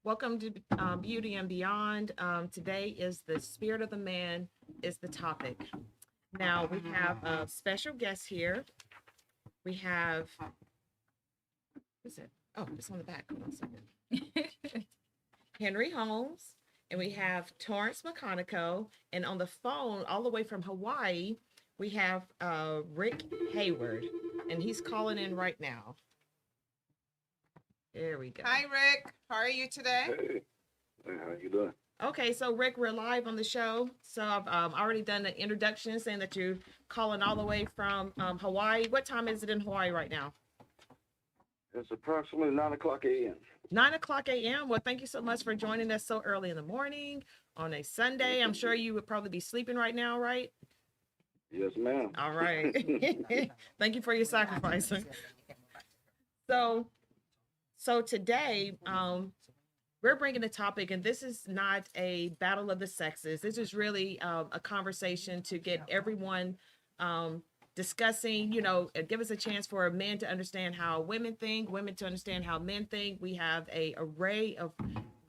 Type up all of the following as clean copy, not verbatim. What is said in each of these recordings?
Welcome to Beauty and Beyond. Today is the spirit of the man is the topic. Now we have a special guest here. We have, what's it? Oh, it's on the back. Hold on a second. Henry Holmes, and we have Torrance McConico, and on the phone, all the way from Hawaii, we have Rick Hayward, and he's calling in right now. There we go. Hi, Rick. How are you today? Hey, how you doing? Okay, so Rick, we're live on the show. So I've already done the introduction saying that you're calling all the way from Hawaii. What time is it in Hawaii right now? It's approximately 9:00 a.m. 9:00 a.m. Well, thank you so much for joining us so early in the morning on a Sunday. I'm sure you would probably be sleeping right now, right? Yes, ma'am. All right. Thank you for your sacrifice. So today, we're bringing a topic, and this is not a battle of the sexes. This is really a conversation to get everyone discussing, give us a chance for men to understand how women think, women to understand how men think. We have an array of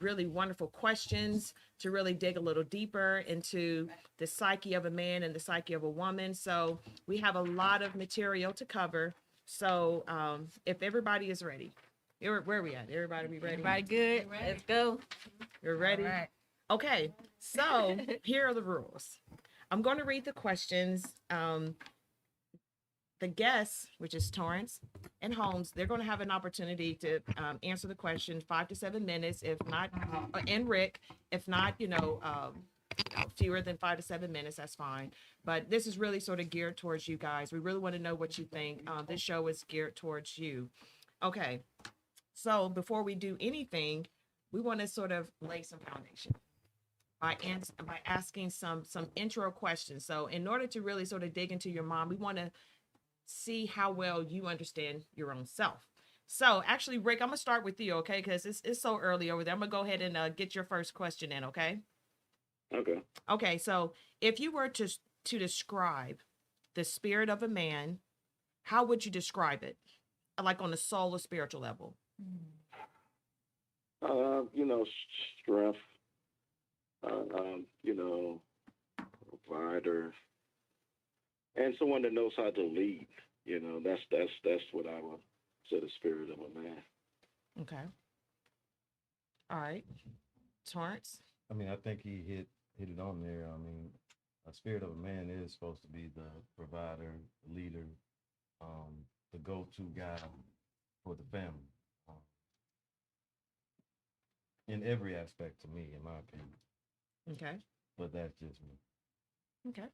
really wonderful questions to really dig a little deeper into the psyche of a man and the psyche of a woman. So we have a lot of material to cover. So if everybody is ready. Where are we at? Everybody be ready? Everybody good? Let's go. You're ready? All right. Okay, so here are the rules. I'm going to read the questions. The guests, which is Torrance and Holmes, they're going to have an opportunity to answer the question 5 to 7 minutes, if not, and Rick, if not, fewer than 5 to 7 minutes, that's fine. But this is really sort of geared towards you guys. We really want to know what you think. This show is geared towards you. Okay. So before we do anything, we want to sort of lay some foundation by asking some intro questions. So in order to really sort of dig into your mom, we want to see how well you understand your own self. So actually, Rick, I'm gonna start with you, okay? Because it's so early over there. I'm gonna go ahead and get your first question in, okay? Okay. Okay. So if you were to describe the spirit of a man, how would you describe it? Like on a soul or spiritual level? Strength. Provider, and someone that knows how to lead. That's what I would say the spirit of a man. Okay. All right. Torrance? I mean, I think he hit it on there. I mean, a spirit of a man is supposed to be the provider, leader, the go-to guy for the family. In every aspect to me, in my opinion. Okay. But that's just me. Okay.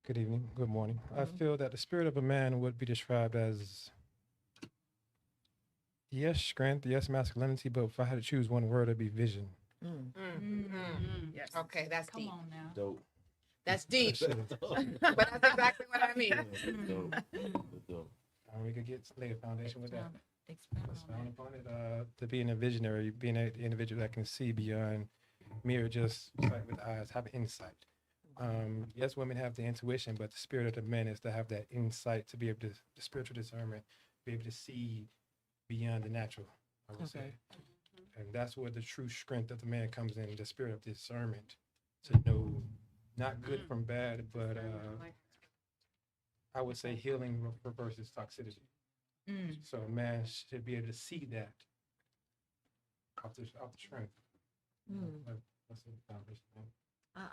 Good evening, good morning. I feel that the spirit of a man would be described as, yes, strength, yes, masculinity, but if I had to choose one word, it'd be vision. Yes. Okay, that's Come deep. on now. Dope. That's deep. But that's exactly what I mean. Dope. We could get lay a foundation with that. Expound Let's on found upon it. To being a visionary, being an individual that can see beyond mere just sight with eyes, have insight. Yes, women have the intuition, but the spirit of the man is to have that insight, to be able to, the spiritual discernment, be able to see beyond the natural, I would say. And that's where the true strength of the man comes in, the spirit of discernment, to know not good from bad, but I would say healing versus toxicity. So a man should be able to see that off the strength. That's the foundation.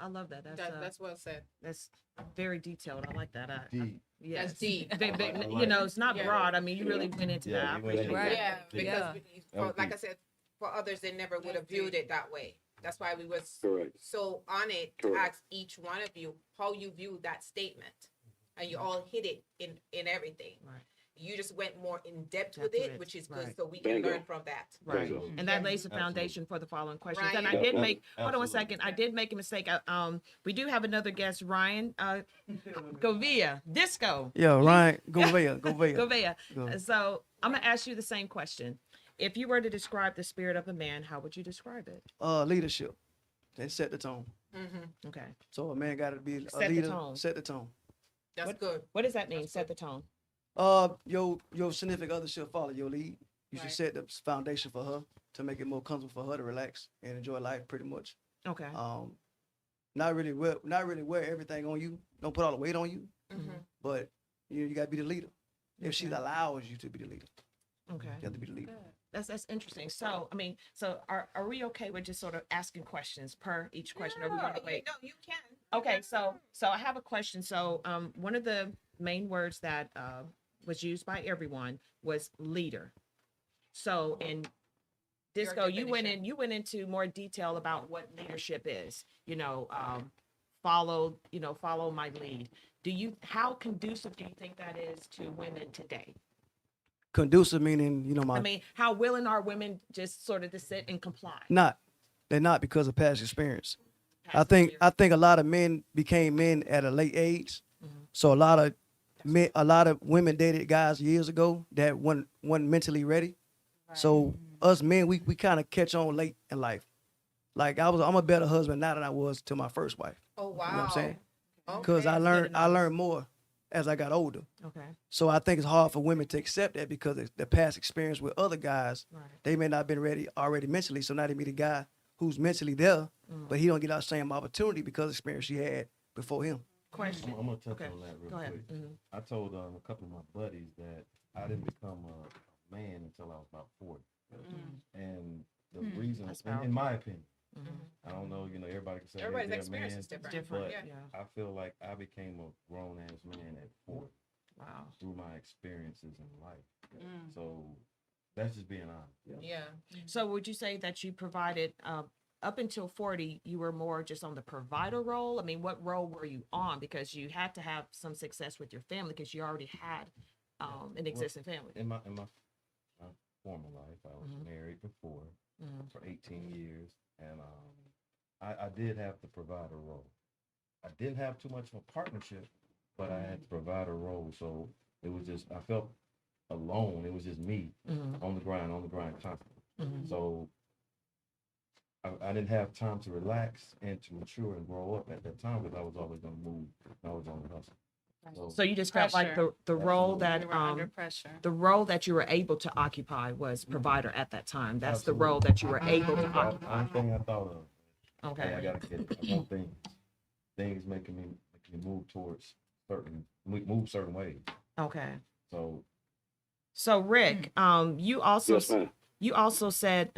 I love that. That's well said. That's very detailed. I like that. Deep. Yes. That's deep. It's not Yeah. broad. I mean, you really went into that. I you went appreciate into that. Right. Yeah, because Yeah. like I said, for others, they never would have viewed it that way. That's why we was Correct. so on it to Correct. ask each one of you how you view that statement, and you all hit it in everything. Right. You just went more in depth with Depth with it, it, which is good, right. so we can Bingo. learn from that. Right. Bingo. And that Yeah. lays the foundation for the following questions. Ryan? And I Yeah. did make, hold on a Absolutely. second. I did make a mistake. We do have another guest, Ryan Govia, Disco. Yeah, Ryan, Govea. Govea. Go. So I'm going to ask you the same question. If you were to describe the spirit of a man, how would you describe it? Leadership. They set the tone. Mm-hmm. Okay. So a man got to be a Set the leader. tone. Set the tone. That's good. What does that mean? Set the tone. Your significant other should follow your lead. You should Right. set the foundation for her to make it more comfortable for her to relax and enjoy life pretty much. Okay. Not really wear everything on you. Don't put all the weight on you, Mhm. but you gotta be the leader. If she Okay. allows you to be the leader, Okay. you have to be the leader. That's interesting. So, I mean, so are we okay with just sort of asking questions per each question? Or we want to wait? No, you can. Okay, so I have a question. So one of the main words that was used by everyone was leader. So in Disco, you went into more detail about what leadership is. Follow my lead. How conducive do you think that is to women today? Conducive meaning, I mean, how willing are women just sort of to sit and comply? they're not because of past experience. I Past think experience. a lot of men became men at a late age. Mhm. So a lot of women dated guys years ago that weren't mentally ready. So us men, we kind of catch on late in life. Like I'm a better husband now than I was to my first wife. Oh wow. You know what I'm saying? Okay. Because I that's good to know. learned more as I got older. Okay, So I think it's hard for women to accept that because of the past experience with other guys. right. They may not have been ready already mentally. So now they meet a guy who's mentally there, Mm. but he don't get that same opportunity because of the experience she had before him. Question. I'm gonna touch Okay, on that real Go ahead. quick. Mhm. I told a couple of my buddies that I didn't become a man until I was about 40. And the reason, That's in my opinion, Mhm. I don't know, everybody can say hey, Everybody's they're a experience man, is different. Different. but Yeah. Yeah. I feel like I became a grown ass man at 40 Wow. through my experiences in life. So that's just being honest. Yeah. So would you say that you provided up until 40, you were more just on the provider role? I mean, what role were you on? Because you had to have some success with your family because you already had an existing family. In my former life, I was Mhm. married before Mhm. for 18 years, and I did have the provider role. I didn't have too much of a partnership, but I had the provider role, so it was just I felt alone. It was just me Mhm. on the grind constantly. Mhm. So I didn't have time to relax and to mature and grow up at that time because I was always going to move. And I was on the hustle. So you just felt like the role that We were under pressure. the role that you were able to occupy was provider at that time. That's Absolutely. the role that you were able to That's the occupy. only thing I thought of. Hey, I Okay. gotta get it. I want things making me move towards move certain ways. Okay. So So Rick, you also Yes, ma'am. said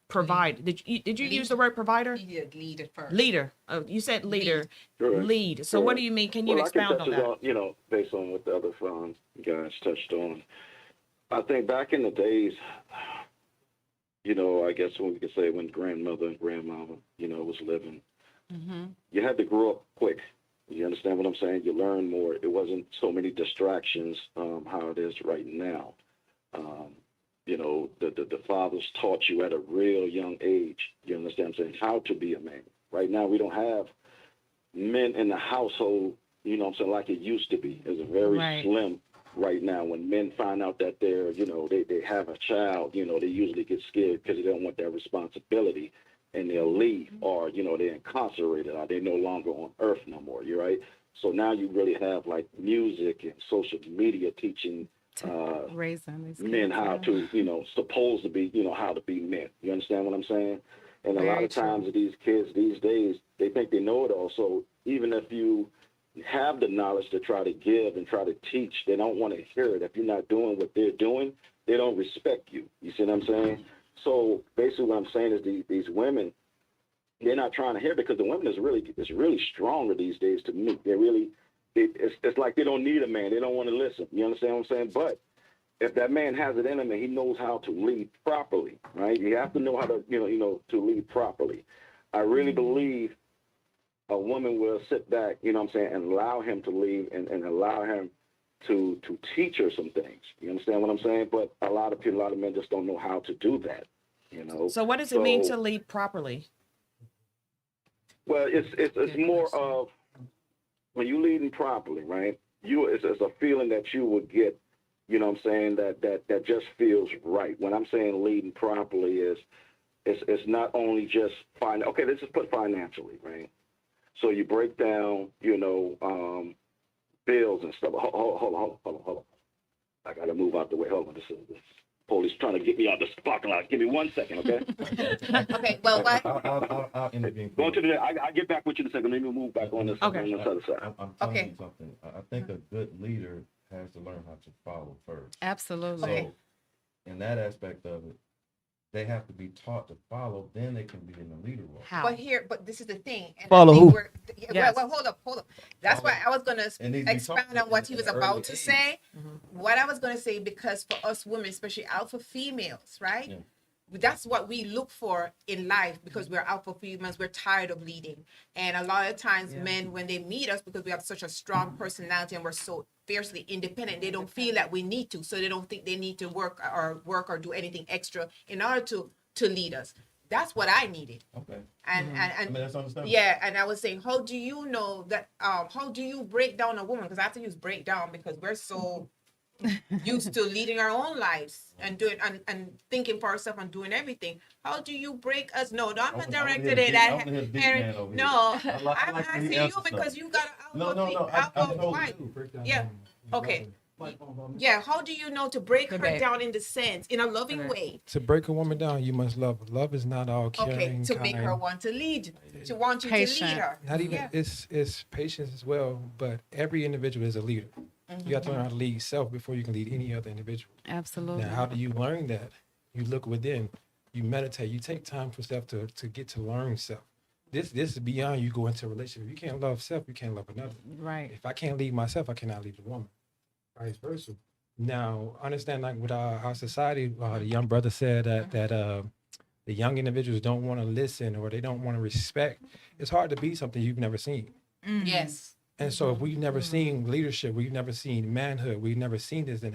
provide. Did you use the word provider? You did lead it first. Leader. You said leader. Correct. Lead. So what Correct. do you mean? Can you Well, I can expound touch on it that? on, based on what the other guys touched on. I think back in the days, I guess when we could say when grandmother and grandmama, was living, you had to grow up quick. You understand what I'm saying? You learn more. It wasn't so many distractions, how it is right now. The fathers taught you at a real young age. You understand what I'm saying? How to be a man. Right now, we don't have men in the household, like it used to be. It's very Right. slim right now. When men find out that they have a child, they usually get scared because they don't want that responsibility and they'll leave, or, they're incarcerated, or they're no longer on earth no more. You're right. So now you really have like music and social media teaching Raising these men kids, how yeah. to, supposed to be, how to be men. You understand what I'm saying? And a lot Very of times these kids these days, they think they know it all. So even if you have the knowledge to try to give and try to teach, they don't want to hear it. If you're not doing what they're doing, they don't respect you. You see what I'm saying? So basically what I'm saying is these women, they're not trying to hear, because the women is really stronger these days to me. It's like they don't need a man. They don't want to listen. You understand what I'm saying? But if that man has it in him and he knows how to lead properly, right? You have to know how to, to lead properly. I really believe a woman will sit back, and allow him to lead and allow him to teach her some things. You understand what I'm saying? But a lot of men just don't know how to do that, So what does it mean So- to lead properly? Well, it's more of when you leading properly, right? It's a feeling that you will get, that just feels right. When I'm saying leading properly it's not only just okay, let's just put financially, right? So you break down, bills and stuff. Hold on. I gotta move out the way. Hold on, this is Police trying to get me out of this parking lot. Give me 1 second, okay? Okay, well, what? I'll intervene. Go to the. I get back with you in a second. Let me move back on this. Okay. On this other side. I'm telling Okay. you something. I think a good leader has to learn how to follow first. Absolutely. Okay. So, in that aspect of it, they have to be taught to follow. Then they can be in the leader role. How? But this is the thing. And Follow I think who? we're- yeah, Yes. well, hold up. That's why I was gonna It needs to be expound taught on what in he was an about early to age. say. What I was gonna say, because for us women, especially alpha females, right? Yeah. That's what we look for in life because we're alpha females. We're tired of leading, and a lot of times, men when they meet us, because we have such a strong personality and we're so fiercely independent, they don't feel that we need to, so they don't think they need to work or do anything extra in order to lead us. That's what I needed, Okay. and I mean, that's understandable. yeah, and I was saying, how do you know that? How do you break down a woman? Because I have to use break down because we're so used to leading our own lives and doing and thinking for ourselves and doing everything. How do you break us? No, I'm not I was directed here to at I was here to beat Henry. man over here. No, I like I'm when he asking you answers because stuff. you got an No, alpha I told wife. you. Yeah. Okay. Yeah, how do you know to break her Okay. down in the sense, in a loving Okay. way? To break a woman down, you must love her. Love is not all Okay, caring, to make her kind. want to lead, to want you to Patient. lead her. Not even Yeah. it's patience as well, but every individual is a leader. You have to learn how to lead self before you can lead any other individual. Absolutely. Now, how do you learn that? You look within, you meditate, you take time for self to get to learn self. This is beyond you go into a relationship. If you can't love self, you can't love another. Right. If I can't lead myself, I cannot lead the woman. Vice versa. Now, understand like with our society, the young brother said that the young individuals don't want to listen or they don't want to respect. It's hard to be something you've never seen. Yes. And so if we've never seen leadership, we've never seen manhood, we've never seen this, then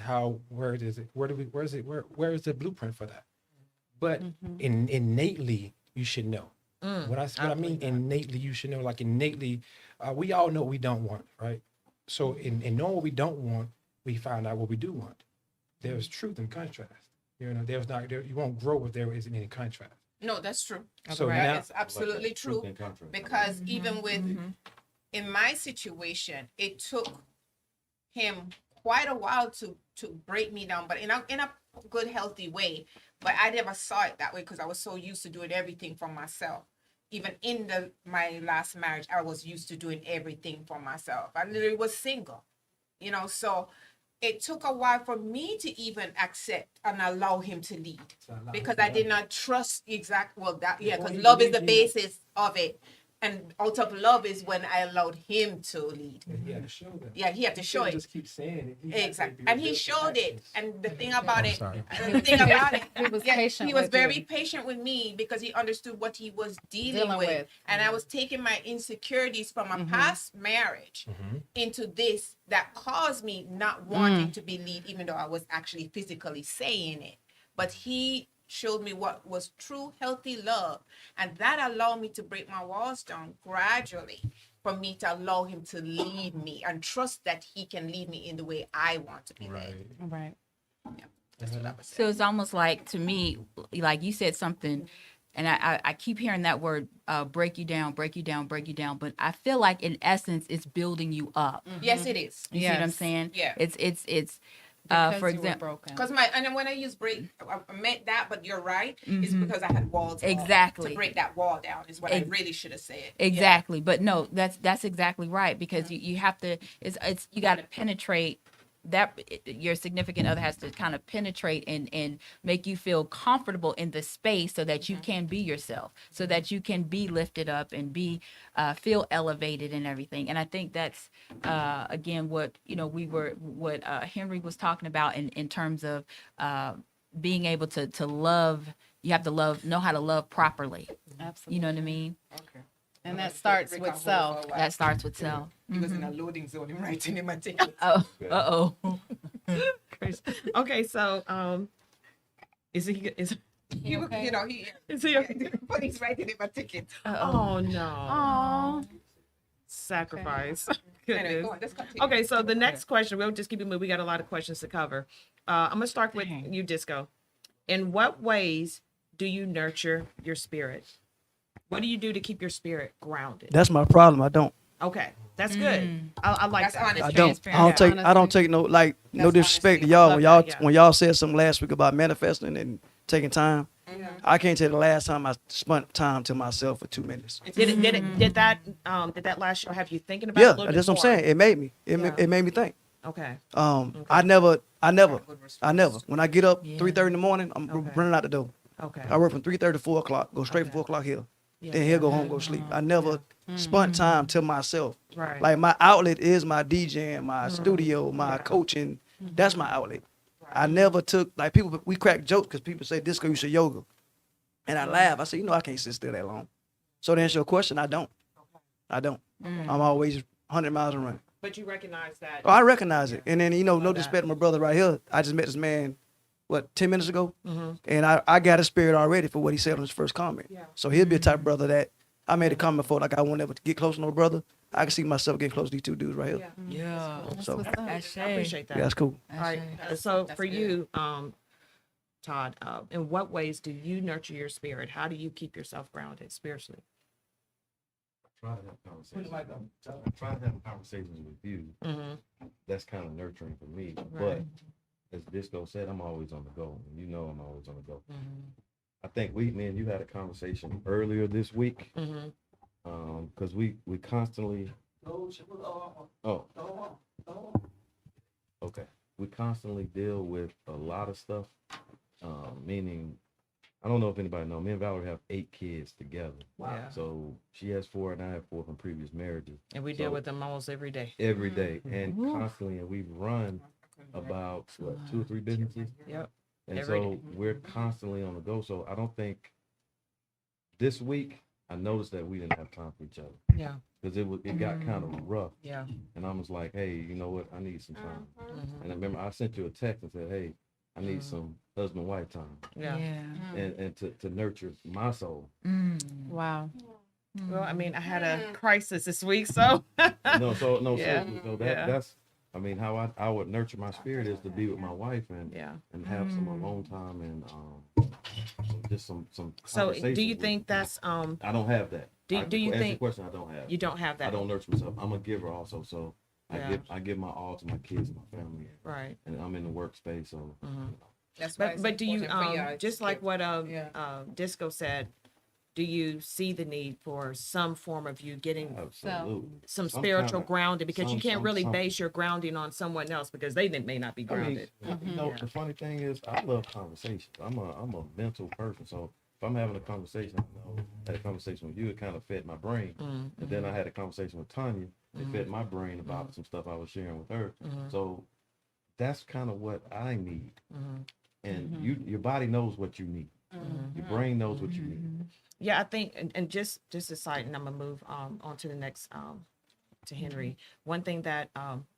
where is it? Where is the blueprint for that? But innately, you should know. What I mean innately, you should know, like innately, we all know what we don't want, right? So in knowing what we don't want, we find out what we do want. There's truth in contrast. You know, you won't grow if there isn't any contrast. No, that's true. So That now, is absolutely true. In contrast. Because even with in my situation, it took him quite a while to break me down, but in a good, healthy way. But I never saw it that way because I was so used to doing everything for myself. Even in my last marriage, I was used to doing everything for myself. I literally was single, you know. So it took a while for me to even accept and allow him to lead because I did not trust because love is the basis of it. And out of love is when I allowed him to lead. he had to show that. Yeah, he had to show it. Just keep saying it. He had to Exactly. be And he revealed through showed it. actions. And the thing about it, sorry. the thing about it, He was yeah, patient he was with very you. patient with me because he understood what he was dealing Dealing with. with. And I was taking my insecurities from a past marriage into this that caused me not wanting to be lead, even though I was actually physically saying it. But he showed me what was true, healthy love. And that allowed me to break my walls down gradually for me to allow him to lead me and trust that he can lead me in the way I want to be led. Right. That's what I was So saying. it's almost like, to me, like you said something, and I keep hearing that word, break you down, break you down, break you down. But I feel like in essence, it's building you up. Yes, it is. You see what I'm Yes. saying? Yeah. It's Because for you were example, broken. Because and then when I use break, I meant that, but you're right. It's because I had walls. up. Exactly. To break that wall down is what I really should have said. exactly. But no, that's exactly right, because you have to, it's you got to penetrate that. Your significant other has to kind of penetrate and make you feel comfortable in the space so that you can be yourself, so that you can be lifted up and be feel elevated and everything. And I think that's again what Henry was talking about in terms of being able to love. You have to know how to love properly. Absolutely. You know what I mean? Okay. And that starts with self. That starts with self. He was in a loading zone. Him writing in my ticket. Oh, uh-oh. Crazy. Okay, so is he He was, okay? you know, he. is he okay? But he's writing in my ticket. Oh no. Oh. Sacrifice. Anyway, Goodness. go on. Let's continue. Okay, so the next question, we'll just keep it moving. We got a lot of questions to cover. I'm gonna start with Dang. you, Disco. In what ways do you nurture your spirit? What do you do to keep your spirit grounded? That's my problem. I don't. Okay, that's good. I like That's that. honest. I don't. Transparent. I don't take no like no That's disrespect to honesty. y'all love when y'all that, yeah. when y'all said something last week about manifesting and taking time. Mm-hmm. I can't tell the last time I spent time to myself for 2 minutes. Did that last show have you thinking about? it a Yeah, little bit that's what I'm more? saying. It made me. Yeah. It made me think. Okay. I never. When I get up Yeah. 3:30 in the morning, I'm Okay. running out the door. Okay. I work from 3:30 to 4 o'clock. Go straight Okay. 4 o'clock here. Yeah. Then he'll go home, go sleep. I never spent time to myself. Right. Like my outlet is my DJing, my studio, my coaching. That's my outlet. I never took like people. We crack jokes because people say disco, you say yoga, and I laugh. I say, I can't sit still that long. So to answer your question, I don't. I'm always 100 miles and running. But you recognize that. Oh, I recognize it. And then, no that. disrespect to my brother right here. I just met this man, 10 minutes ago? Mhm. And I got a spirit already for what he said on his first comment. Yeah. So he'll be the type of brother that I made a comment for, like I won't ever get close to no brother. I can see myself getting close to these two dudes right here. Yeah. So, I appreciate that. yeah, that's cool. All right. So for you, Todd, in what ways do you nurture your spirit? How do you keep yourself grounded spiritually? Try to have conversations. Try to have conversations with you. Mm-hmm. That's kind of nurturing for me. Right. But as Disco said, I'm always on the go. I'm always on the go. Mm-hmm. I think me and you had a conversation earlier this week. Mm-hmm. Because we constantly. Oh. Okay. We constantly deal with a lot of stuff. Meaning, I don't know if anybody know. Me and Valerie have 8 kids together. Yeah. So she has 4 and I have 4 from previous marriages. And we deal So- with them almost every day. Every day and constantly, and we've run about 2 or 3 businesses. Yep. And Every so day. we're constantly on the go. So I don't think this week I noticed that we didn't have time for each other Yeah. because it got kind of rough. Yeah. And I was like, hey, you know what? I need some time. Mm-hmm. And I remember I sent you a text and said, hey, I need some husband-wife time Yeah. and to nurture my soul. Wow. Well, I mean, I had a crisis this week, so. So Yeah. seriously, so Yeah. that's I mean how I would nurture my spirit is to be with my wife and Yeah. have some alone time and just some So do conversations you with think people. that's I don't have that. Do you to answer think- your question? I don't have. you don't have that? I don't nurture myself. I'm a giver also, so Yeah. I give my all to my kids and my family, Right. and I'm in the workspace, so That's why But it's but do you important for y'all just to like give- what Disco said, do you see the need for some form of you getting absolutely. some Some spiritual kinda- grounding because you can't some- really something. base your grounding on someone else because they may not be I mean, grounded. you know, the funny thing is, I love conversations. I'm a mental person, so if I'm having a conversation, I had a conversation with you, it kind of fed my brain, and then I had a conversation with Tanya, it fed my brain about some stuff I was sharing with her. So that's kind of what I need, and your body knows what you need. Your brain knows what you need. Yeah, I think, and just a side, and I'm gonna move on to the next to Henry. One thing that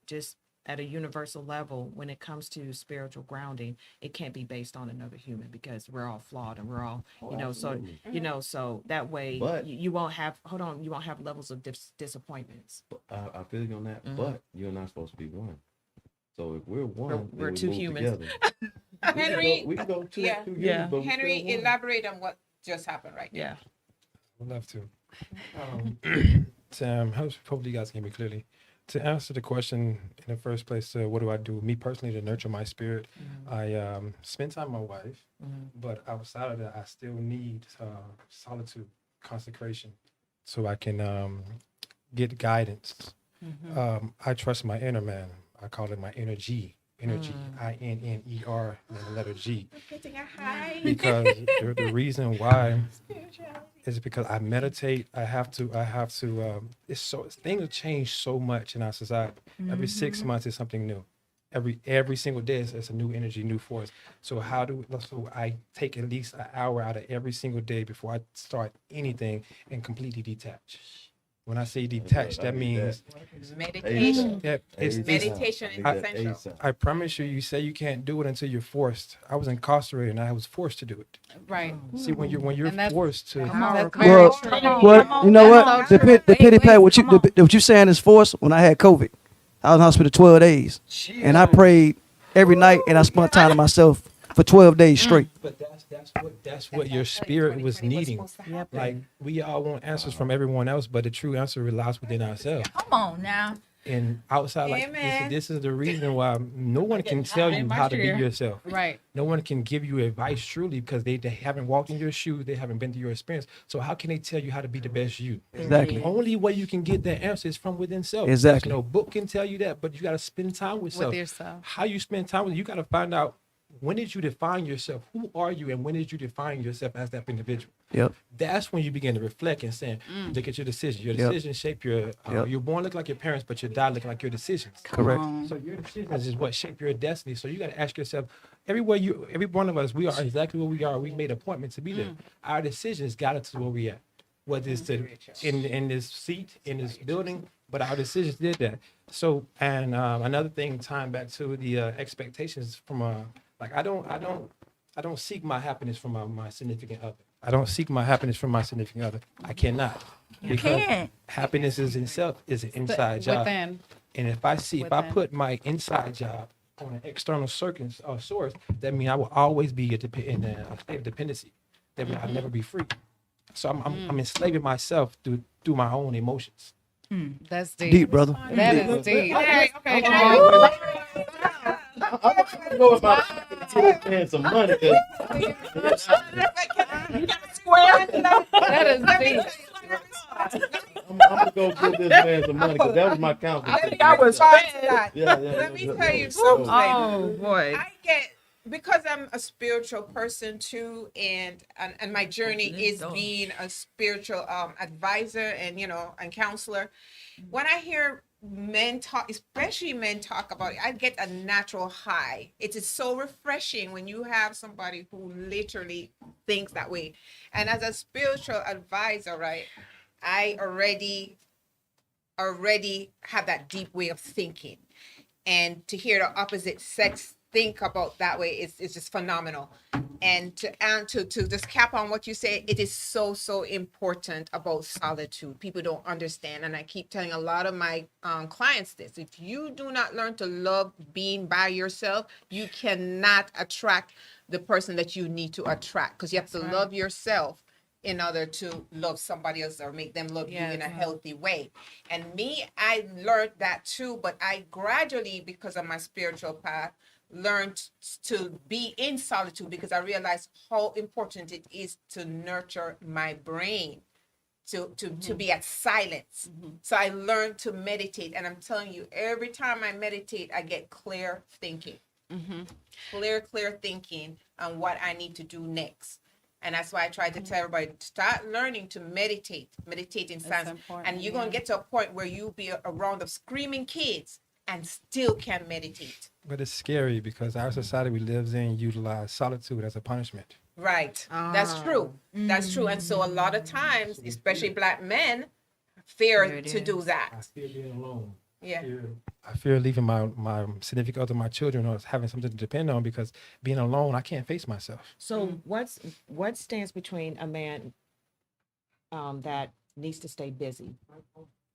just at a universal level, when it comes to spiritual grounding, it can't be based on another human because we're all flawed and we're all, absolutely. so that way But- you won't have. Hold on, you won't have levels of disappointments. I feel you on that, but you and I supposed to be one. So if we're one, then We're we two move humans. together. Henry, we can go two, yeah. two Yeah. years, but we Henry, still one. elaborate on what just happened right now. Yeah. I'd love to. Hopefully you guys can hear me clearly. To answer the question in the first place, what do I do? Me personally, to nurture my spirit, I spend time with my wife, but outside of that, I still need solitude, consecration, so I can get guidance. I trust my inner man. I call it my energy. Energy, INNER, and the letter G. Getting a high. Because the reason why is because I meditate. I have to. Things have changed so much in our society. Every 6 months is something new. Every single day is a new energy, new force. So so I take at least an hour out of every single day before I start anything and completely detach. When I say detach, that means Meditation. that it's Meditation is essential. I promise you, you say you can't do it until you're forced. I was incarcerated and I was forced to do it. Right. See, when you're And that's- forced to, That's Well, very true. Well, you know what? So true. The pity pat, what you saying is force. When I had COVID, I was in hospital 12 days, and I prayed every night, and I spent time to myself. for 12 days straight. But that's what your spirit was needing. Like we all want answers from everyone else, but the true answer relies within ourselves. Come on now. And outside, like Amen. this is the reason why no one can tell you how to be yourself. Right. No one can give you advice truly because they haven't walked in your shoes, they haven't been through your experience. So how can they tell you how to be the best you? Exactly. The only way you can get that answer is from within self. Exactly. No book can tell you that, but you got to spend time with self. With yourself. How you spend time with you got to find out, when did you define yourself? Who are you, and when did you define yourself as that individual? Yep. That's when you begin to reflect and saying, look at your decisions. Your Yep. decisions shape your. Yep. You're born look like your parents, but you die looking like your decisions. Correct. So your decisions is what shape your destiny. So you got to ask yourself, every one of us, we are exactly where we are. We made an appointment to be there. Our decisions got us to where we at. Whether it's in this seat, in this building, but our decisions did that. So, and another thing, tying back to the expectations from like I don't seek my happiness from my significant other. I don't seek my happiness from my significant other. I cannot. Because can't. happiness is in itself is an inside job. Within. And if I Within. put my inside job on an external source, that means I will always be in a state of dependency. That means I'll never be free. So I'm enslaving myself through my own emotions. That's deep. Deep, brother. That Deep, is brother. deep. Okay. I'm gonna go with my pocket to get this man some money. 'Cause That is deep. I'm gonna go give this man some money because that was my counsel. Yeah. Let me tell you something. something. Oh boy. I get, because I'm a spiritual person too, and my journey is being a spiritual advisor and and counselor. When I hear men talk, especially men talk about it, I get a natural high. It is so refreshing when you have somebody who literally thinks that way. And as a spiritual advisor, right, I already have that deep way of thinking. And to hear the opposite sex think about that way is just phenomenal. And to just cap on what you say, it is so important about solitude. People don't understand, and I keep telling a lot of my clients this: if you do not learn to love being by yourself, you cannot attract the person that you need to attract, because you have to love yourself in order to love somebody else or make them love you in a healthy way. And me, I learned that too, but I gradually, because of my spiritual path, learned to be in solitude, because I realized how important it is to nurture my brain, to be at silence. So I learned to meditate, and I'm telling you, every time I meditate, I get clear thinking, clear thinking on what I need to do next. And that's why I try to tell everybody, start learning to meditate in silence. And you're going to get to a point where you'll be around of screaming kids and still can meditate. But it's scary because our society we live in utilize solitude as a punishment. Right. That's true. That's true. And so a lot of times, especially Black men, fear to do that. I fear being alone. Yeah. I fear leaving my significant other, my children, or having something to depend on, because being alone, I can't face myself. So what stands between a man that needs to stay busy?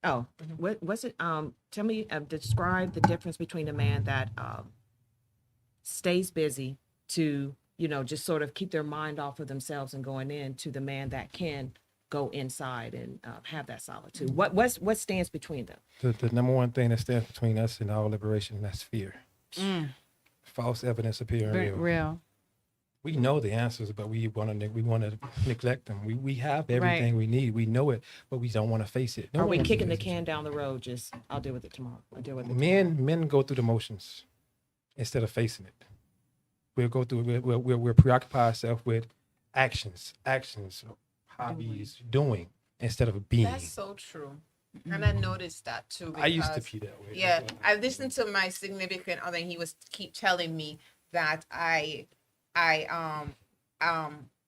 Oh, what's it? Tell me, describe the difference between a man that stays busy to just sort of keep their mind off of themselves and going in, to the man that can go inside and have that solitude. What stands between them? The number one thing that stands between us and our liberation, that's fear. False evidence appearing real. We know the answers, but we want to neglect them. We have everything we need. We know it, but we don't want to face it. Are we kicking the can down the road? Just, I'll deal with it tomorrow. I'll deal with it. Men go through the motions instead of facing it. We'll go through. We'll preoccupy ourselves with actions, hobbies, doing, instead of being. That's so true. And I noticed that too. I used to be that way. Yeah, I listened to my significant other, and he was keep telling me that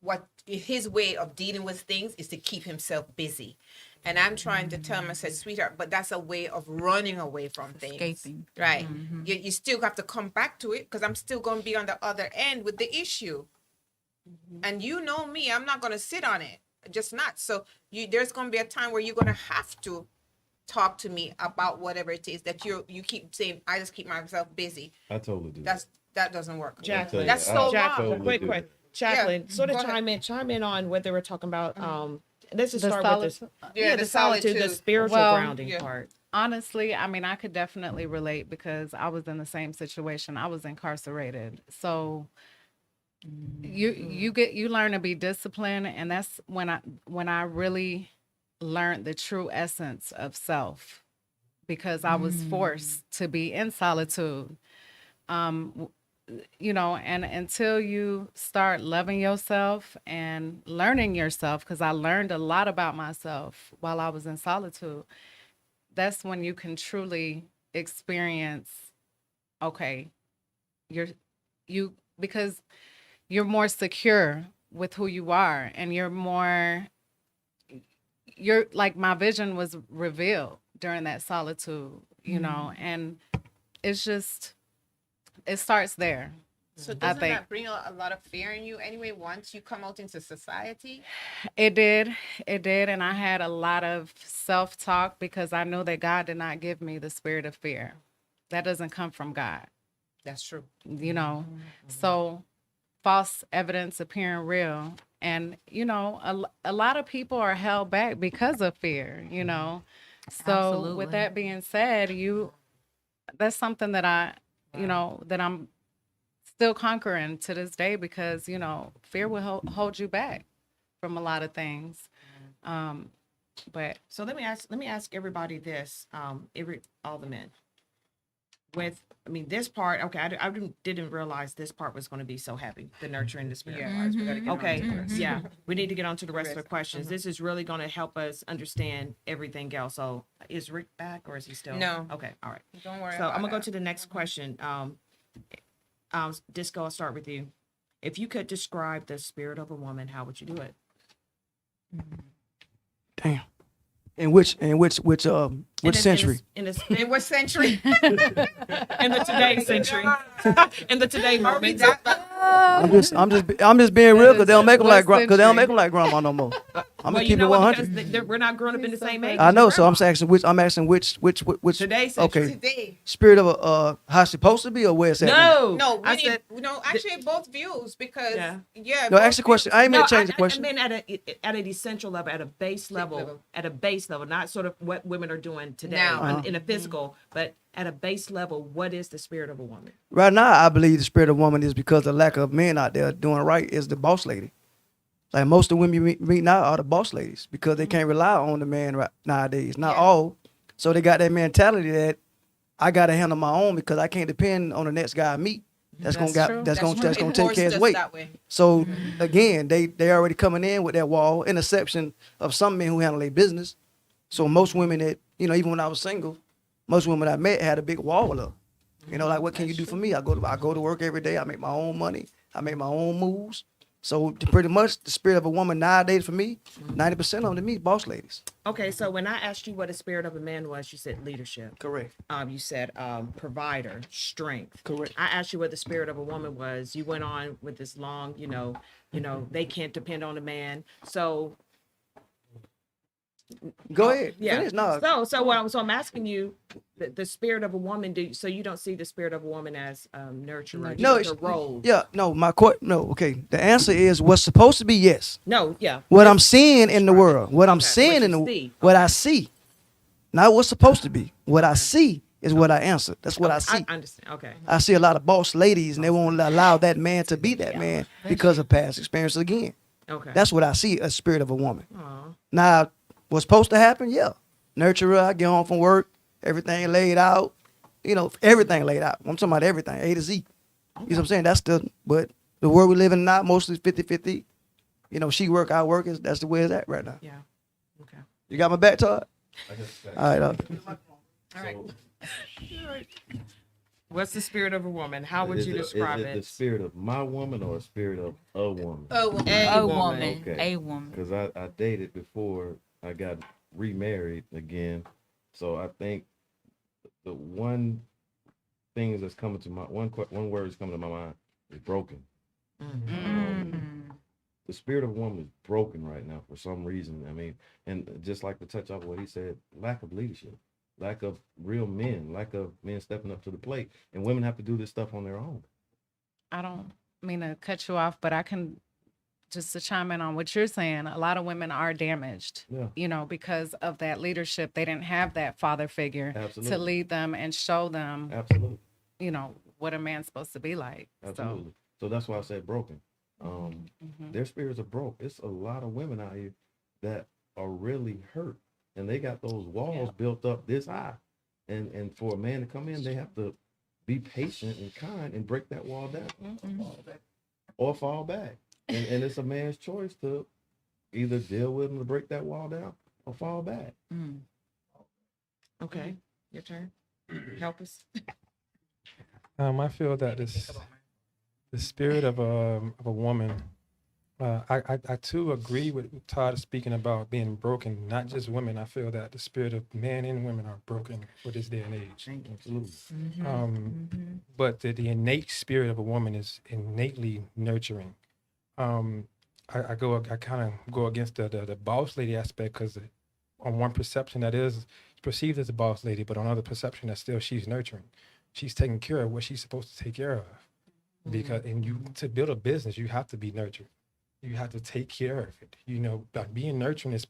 what his way of dealing with things is to keep himself busy. And I'm trying to tell him, I said, sweetheart, but that's a way of running away from things. Escaping. Right. You still have to come back to it, because I'm still going to be on the other end with the issue. And you know me, I'm not going to sit on it. Just not. So there's going to be a time where you're going to have to talk to me about whatever it is that you keep saying. I just keep myself busy. I totally do. That's that doesn't work. Jacqueline. That's I so Jacqueline, wrong. quick question. Jacqueline, sort of go ahead. chime in on what they were talking about. Let's just The start with this. solitude. Yeah, The solitude, the spiritual Well, grounding yeah. part. Honestly, I mean, I could definitely relate because I was in the same situation. I was incarcerated. So you learn to be disciplined, and that's when I really learned the true essence of self, because I was forced to be in solitude. You know, and until you start loving yourself and learning yourself, because I learned a lot about myself while I was in solitude, that's when you can truly experience, okay, because you're more secure with who you are, and you're like, my vision was revealed during that solitude, you know, and it's just, it starts there. So I doesn't think that bring a lot of fear in you anyway once you come out into society? it did. And I had a lot of self-talk because I knew that God did not give me the spirit of fear. That doesn't come from God, That's true. you know. So false evidence appearing real. And, you know, a lot of people are held back because of fear, you know. So Absolutely. with that being said, that's something that you know, that I'm still conquering to this day, because, you know, fear will hold you back from a lot of things. But So let me ask everybody this, all the men. This part, okay, I didn't realize this part was going to be so heavy, the nurturing the spirit. Yeah, we gotta get on Okay, to the rest. yeah, we need to get on to the rest of the questions. This is really going to help us understand everything else. So is Rick back, or is he still? No. Okay, all right. Don't worry. So I'm gonna about go that. to the next question. Disco, I'll start with you. If you could describe the spirit of a woman, how would you do it? Damn. In which century? In the In what century? in the today century. In the today Are we moment. that? I'm just being real, because they don't make them like What because they don't century? make them like grandma no more. I'm Well, gonna you keep it know what? 100. Because we're not growing up in the same age. I as know, your so I'm grandma. asking which Today's century. okay, Today. spirit of a how it's supposed to be, or where it's at now? No, I we said need, actually both views, because Yeah. No, both ask the question. I ain't meant to change the I question. mean at an essential level, at a base level, not sort of what women are doing today Now. in a physical, but at a base level, what is the spirit of a woman? Right now, I believe the spirit of woman is because the lack of men out there doing right is the boss lady. Like most of the women you meet now are the boss ladies, because they can't rely on the man nowadays. Not Yeah. all. So they got that mentality that I got to handle my own, because I can't depend on the next guy I meet. That's That's gonna true. that's gonna true. take It care of forced his us weight. that way. So again, they already coming in with that wall, interception of some men who handle their business. So most women that, you know, even when I was single, most women I met had a big wall up. You know, like, what can you do for me? I go to work every day. I make my own money. I make my own moves. So pretty much the spirit of a woman nowadays for me, 90% of them to me, boss ladies. Okay, so when I asked you what the spirit of a man was, you said leadership. Correct. You said provider, strength. Correct. I asked you what the spirit of a woman was. You went on with this long, you know, they can't depend on a man. So Go ahead. yeah. Finish. No. So I'm asking you the spirit of a woman. So you don't see the spirit of a woman as nurturer? No, it's a role. Yeah, no, no, okay. The answer is what's supposed to be yes. No, yeah. What I'm seeing in the world, what I'm Okay, seeing what in you the see. what I see. Not what's supposed to be. What I see is what I answer. That's what I see. I understand. Okay. I see a lot of boss ladies, and they won't allow that man to be that man because of past experience again. Okay. That's what I see, a spirit of a woman. Aw. Now, what's supposed to happen? Yeah. Nurture her. I get home from work, everything laid out. You know, everything laid out. I'm talking about everything, A to Z. You know what I'm saying? But the world we live in now, mostly 50-50. You know, she work, I work. That's the way it's at right now. Yeah. Okay. You got my back, Todd? I guess that- All right. All right. So, What's the spirit of a woman? How would you describe is it the it? spirit of my woman or a spirit of a woman? Oh, well, A A woman. woman. Okay. A woman. Because I dated before I got remarried again. So I think the one thing that's coming to my one word is coming to my mind is broken. The spirit of a woman is broken right now for some reason. I mean, and just like to touch off what he said, lack of leadership, lack of real men, lack of men stepping up to the plate, and women have to do this stuff on their own. I don't mean to cut you off, but I can just to chime in on what you're saying. A lot of women are damaged, Yeah. because of that leadership. They didn't have that father figure to Absolutely. lead them and show them, Absolutely. what a man's supposed to be like. Absolutely. So that's why I said broken. Mhm. Their spirits are broke. It's a lot of women out here that are really hurt, and they got those walls built up this high. And for a man to come in, they have to be patient and kind and break that wall down, or fall back. And it's a man's choice to either deal with them to break that wall down or fall back. Okay, your turn. Help us. I feel that the spirit of a woman. I too agree with Todd speaking about being broken. Not just women. I feel that the spirit of men and women are broken for this day and age. Absolutely. But the innate spirit of a woman is innately nurturing. I kind of go against the boss lady aspect, because on one perception that is perceived as a boss lady, but on other perception that still she's nurturing. She's taking care of what she's supposed to take care of. Because to build a business, you have to be nurtured. You have to take care of it. But being nurturing is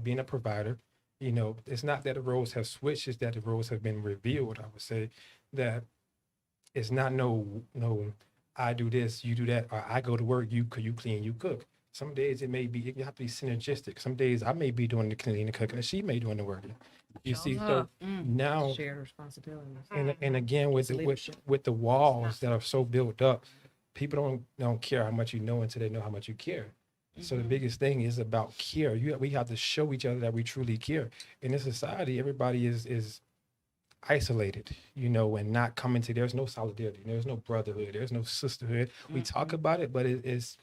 being a provider. It's not that the roles have switched, it's that the roles have been revealed. I would say that it's not no, I do this, you do that, or I go to work, you clean, you cook. Some days you have to be synergistic. Some days I may be doing the cleaning, the cooking, and she may doing the work. You see, so now, Shared responsibility. and again with the walls that are so built up, people don't care how much you know until they know how much you care. So the biggest thing is about care. We have to show each other that we truly care. In this society, everybody is isolated, and not coming to. There's no solidarity. There's no brotherhood. There's no sisterhood. We talk about it, but it's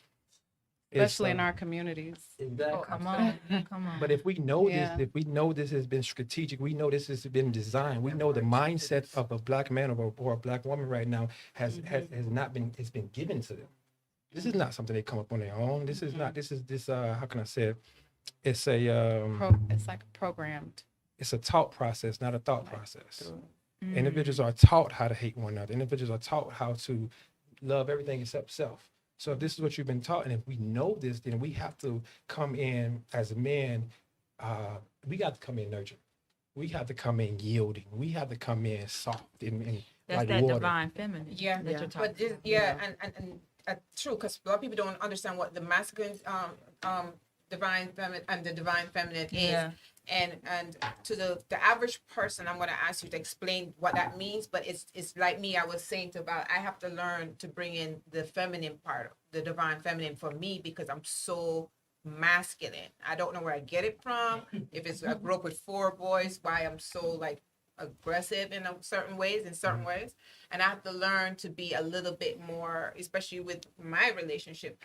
Especially in our communities. Exactly. Come on. But if we know Yeah. this, if we know this has been strategic, we know this has been designed, we know the mindset of a black man or a black woman right now has not been, it's been given to them. This is not something they come up on their own. This is not, how can I say it? It's It's like programmed. it's a taught process, not a thought process. Individuals are taught how to hate one another. Individuals are taught how to love everything except self. So if this is what you've been taught, and if we know this, then we have to come in as a man. We got to come in nurturing. We have to come in yielding. We have to come in soft and That's like that water. divine feminine. Yeah, that you're talking but this, about. and true, because a lot of people don't understand what the masculine, divine feminine and the divine feminine Yeah. is. And to the average person, I'm going to ask you to explain what that means. But it's like me, I was saying about, I have to learn to bring in the feminine part, the divine feminine for me, because I'm so masculine. I don't know where I get it from. If it's I grew up with 4 boys, why I'm so like aggressive in certain ways, and I have to learn to be a little bit more, especially with my relationship,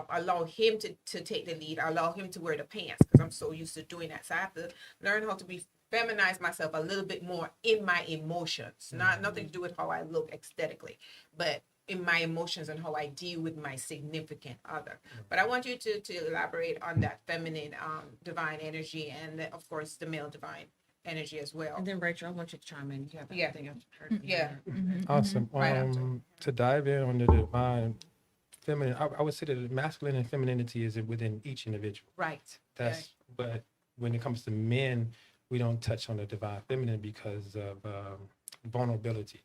allow him to take the lead, allow him to wear the pants, because I'm so used to doing that. So I have to learn how to be feminize myself a little bit more in my emotions, nothing to do with how I look aesthetically, but in my emotions and how I deal with my significant other. But I want you to elaborate on that feminine divine energy, and then, of course, the male divine energy as well. And then Rachel, I want you to chime in. You have Yeah. anything else heard? Yeah. Awesome. Right after. To dive in on the divine feminine, I would say that the masculine and femininity is within each individual. Right. But when it comes to men, we don't touch on the divine feminine because of vulnerability.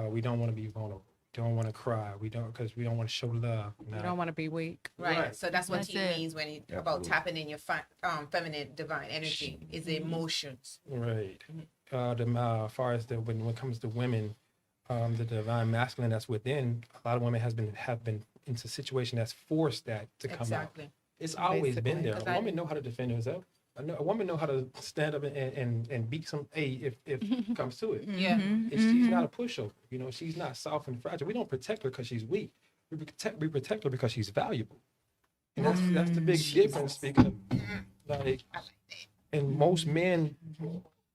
We don't want to be vulnerable. Don't want to cry. Because we don't want to show love. You don't want to be weak. Right. So that's what That's he it. means when he about tapping in your feminine divine energy is the emotions. Right. As far as when it comes to women, the divine masculine that's within, a lot of women have been into a situation that's forced that to come out. Exactly. It's always been Basically. there. Because A woman know how to defend herself. A woman know how to stand up and beat some if it comes to it. Yeah. She's not a pushover. She's not soft and fragile. We don't protect her because she's weak. We protect her because she's valuable. And that's the big difference, because like, and most men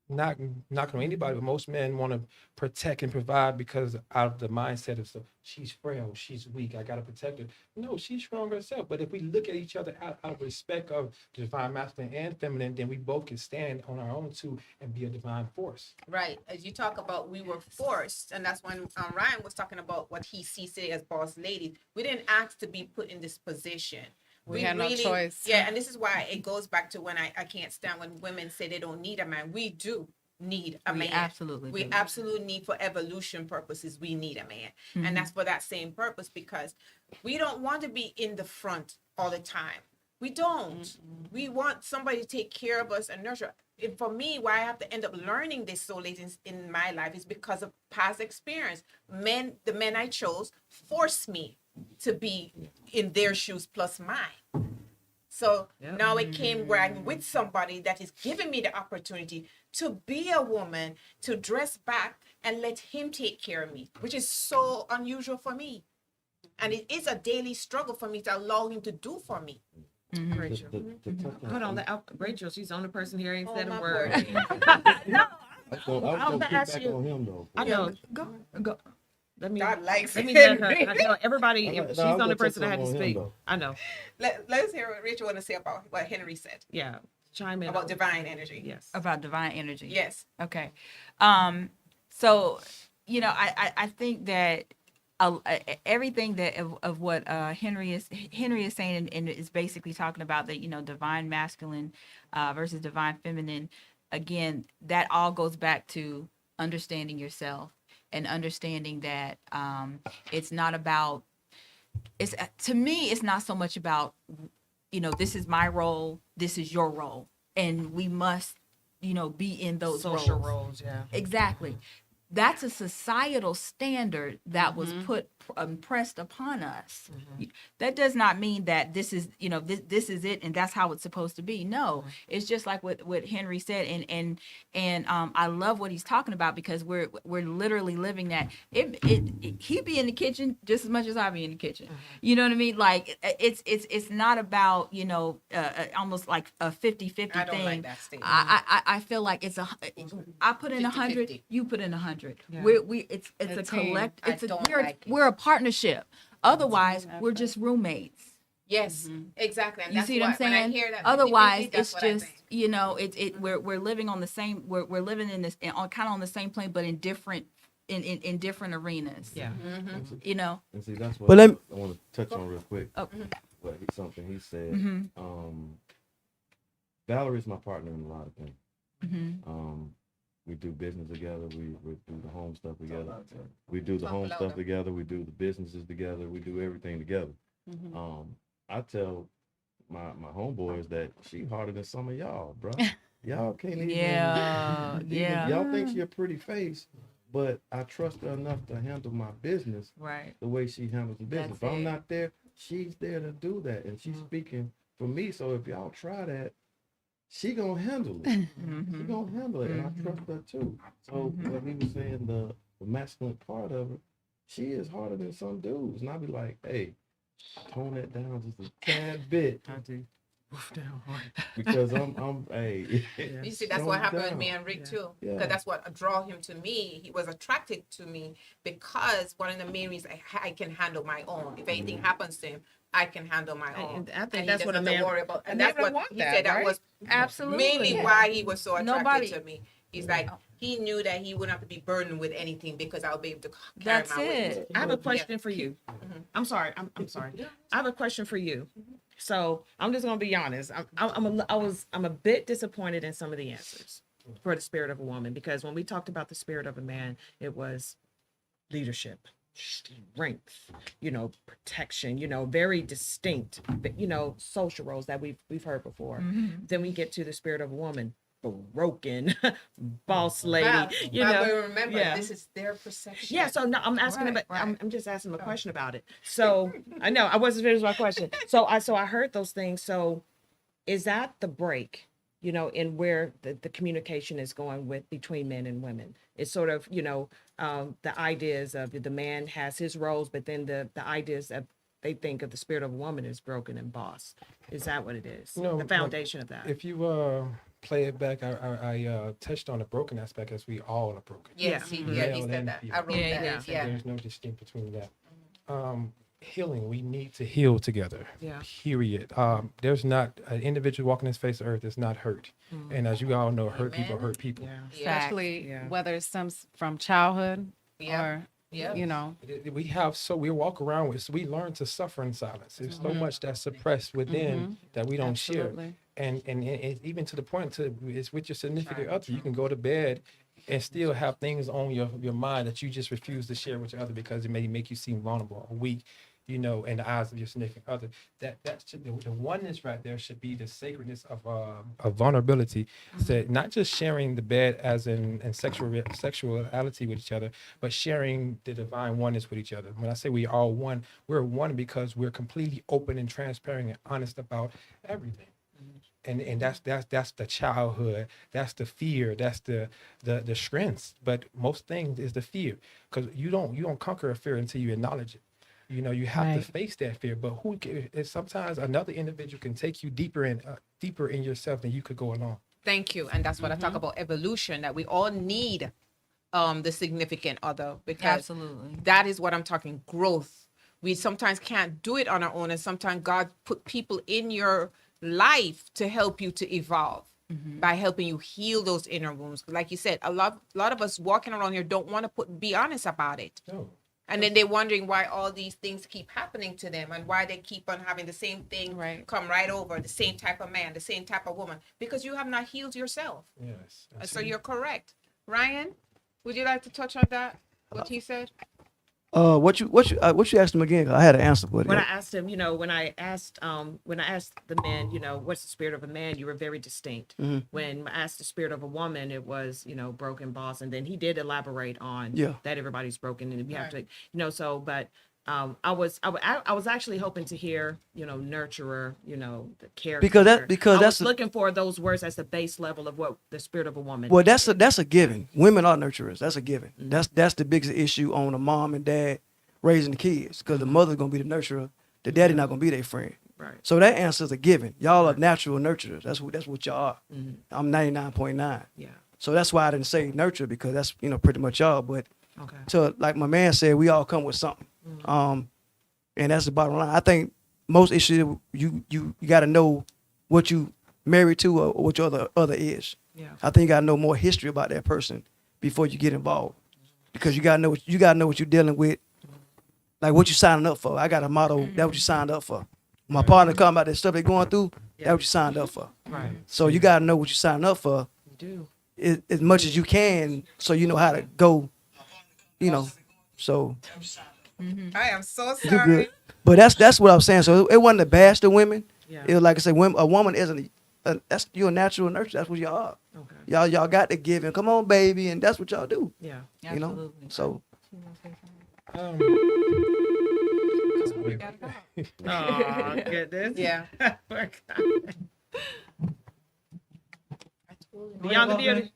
not knocking on anybody, but most men want to protect and provide because out of the mindset of, so she's frail, she's weak, I got to protect her. No, she's strong herself. But if we look at each other out of respect of the divine masculine and feminine, then we both can stand on our own too and be a divine force. Right. As you talk about, we were forced, and that's when Ryan was talking about what he sees today as boss ladies. We didn't ask to be put in this position. We had no choice. Yeah, and this is why it goes back to when I can't stand when women say they don't need a man. We do need a We man. absolutely We do. absolutely need, for evolution purposes, we need a man. And that's for that same purpose, because we don't want to be in the front all the time. We don't. We want somebody to take care of us and nurture. And for me, why I have to end up learning this so late in my life is because of past experience. The men I chose forced me to be in their shoes plus mine. So Yep. now it came where I'm with somebody that is giving me the opportunity to be a woman, to dress back and let him take care of me, which is so unusual for me. And it is a daily struggle for me to allow him to do for me. Rachel. To touch Hold on, Rachel, she's the only person here ain't Oh, said my a word. word. I was gonna gonna kick ask back you- on him though. I know. Go. Let me God likes let me it. let her. I know everybody. No, She's I'm the only gonna person that had touch to on him, speak. though. I know. Let's hear what Rachel want to say about what Henry said Yeah, chime in about on- divine energy. Yes. About divine energy. Yes. Okay. So, you know, I think that everything that of what Henry is saying and is basically talking about, that, you know, divine masculine versus divine feminine. Again, that all goes back to understanding yourself and understanding that it's not about, it's, to me, it's not so much about, you know, this is my role, this is your role, and we must, you know, be in those Social roles. roles. Yeah. Exactly. That's a societal standard that was put impressed upon us. That does not mean that this is, you know, this is it and that's how it's supposed to be. No, it's just like what Henry said, and I love what he's talking about, because we're literally living that. He be in the kitchen just as much as I be in the kitchen. You know what I mean? Like it's not about, you know, almost like a 50-50 I don't thing. like that statement. I feel like it's I put in 100, 50-50. you put in 100. Yeah. It's a team. collect. I It's a don't we're, like it. we're a partnership. Otherwise, we're effort. just roommates. Yes, exactly. And You that's see what I'm when I saying? hear that 50-50, Otherwise, that's it's what I just, think. you know, we're living on the same, we're living in this on kind of on the same plane, but in different in different arenas. Yeah. You know. And see, that's what But let me- I want to touch on real quick. Oh. Something he said. Mhm. Valerie's my partner in a lot of things. Mhm. We do business together. We do the home stuff together. We do the Talk home louder. stuff together. We do the businesses together. We do everything together. I tell my homeboys that she harder than some of y'all, bro. Y'all can't even. Yeah, yeah. Y'all think she a pretty face, but I trust her enough to handle my business Right. the way she handles the business. That's If I'm it. not there, she's there to do that, and she's speaking for me. So if y'all try that, she gonna handle it. She gonna handle it, and I trust her too. So when he was saying the masculine part of her, she is harder than some dudes, and I be like, hey, tone that down just a tad bit, I do. Oof, down hard. because I'm hey. You see, that's tone what it happened with down. me and Rick too. Yeah. Because that's what draw him to me. He was attracted to me because one of the main reasons I can handle my own. If anything happens to him, I can handle my own. And I think And he that's what a doesn't have to man. worry about. a And man that's don't what want he said. That right? was Absolutely. mainly why he was so attracted Nobody- to me. He's like, he knew that he wouldn't have to be burdened with anything because I'll be able to carry That's my weight. it. I have a question for you. I'm sorry. I'm sorry. I have a question for you. So I'm just gonna be honest. I'm a bit disappointed in some of the answers for the spirit of a woman, because when we talked about the spirit of a man, it was leadership, strength, protection, very distinct, social roles that we've heard before. Then we get to the spirit of a woman, broken, boss lady, But remember, yeah. this is their perception. Yeah, so no, I'm asking Right, about. right. I'm just asking him a question about it. So I know I wasn't finished with my question. So I heard those things. So is that the break? In where the communication is going with between men and women? It's sort of the ideas of the man has his roles, but then the ideas that they think of the spirit of a woman is broken and boss. Is that what it is? No, The foundation of that. If you play it back, I touched on the broken aspect as we all are broken. Yes, Yeah. he Male said and that. I female. wrote Yeah, that. yeah. There's no distinct between that. Healing, we need to heal together. Yeah. Period. There's not an individual walking this face of earth that's not hurt. And as you all know, hurt people Amen. hurt people. Yeah. Especially Yeah. whether it stems from childhood Yeah. or, Yeah. you know, We walk around with, so we learn to suffer in silence. There's so much that's suppressed within that we don't share. absolutely. And even to the point to it's with your significant other. You can go to bed and still have things on your mind that you just refuse to share with your other because it may make you seem vulnerable or weak, you know, in the eyes of your significant other. That should, the oneness right there should be the sacredness of vulnerability. So not just sharing the bed as in sexuality with each other, but sharing the divine oneness with each other. When I say we are one, we're one because we're completely open and transparent and honest about everything. And that's the childhood, that's the fear, that's the strengths. But most things is the fear, because you don't conquer a fear until you acknowledge it. You know, you have Right. to face that fear. But sometimes another individual can take you deeper in yourself than you could go alone. Thank you. And that's what I talk about evolution, that we all need the significant other, because Absolutely. that is what I'm talking, growth. We sometimes can't do it on our own, and sometimes God put people in your life to help you to evolve by helping you heal those inner wounds. Like you said, a lot of us walking around here don't want to be honest about it. No. And then they're wondering why all these things keep happening to them and why they keep on having the same thing Right. come right over, the same type of man, the same type of woman, because you have not healed yourself. Yes. So you're correct. Ryan, would you like to touch on that? What he said? What you asked him again? 'Cause I had an answer for it. When I asked him, you know, when I asked the men, you know, what's the spirit of a man, you were very distinct. When I asked the spirit of a woman, it was, you know, broken boss, and then he did elaborate on Yeah. that everybody's broken, and we have to, you know, so. But I was actually hoping to hear, you know, nurturer, you know, the character. Because I that's was looking for those words as the base level of what the spirit of a woman. well, that's a given. Women are nurturers. That's a given. Mm-hmm. That's the biggest issue on a mom and dad raising the kids, because the mother's gonna be the nurturer, the daddy not gonna be their friend. Right. So that answer's a given. Y'all are natural nurturers. That's what y'all are. I'm 99.9. Yeah. So that's why I didn't say nurture, because that's, you know, pretty much y'all. But Okay. so like my man said, we all come with something. And that's the bottom line. I think most issues you got to know what you married to or what your other is. Yeah. I think you got to know more history about that person before you get involved, because you got to know what you're dealing with, like what you signing up for. I got a motto. That's what you signed up for. My partner talking about that stuff they're going through. That's what you signed up for. Right. So you got to know what you signed up for You do. as much as you can, so you know how to go. You know, so. I am so You sorry. good. But that's what I'm saying. So it wasn't a bash to women. Yeah. It was like I said, a woman isn't that's you're a natural nurture. That's what y'all are. Okay. Y'all got to give and come on, baby, and that's what y'all do. Yeah. You know. Absolutely. So Um, Oh goodness. Yeah. Beyond the beauty.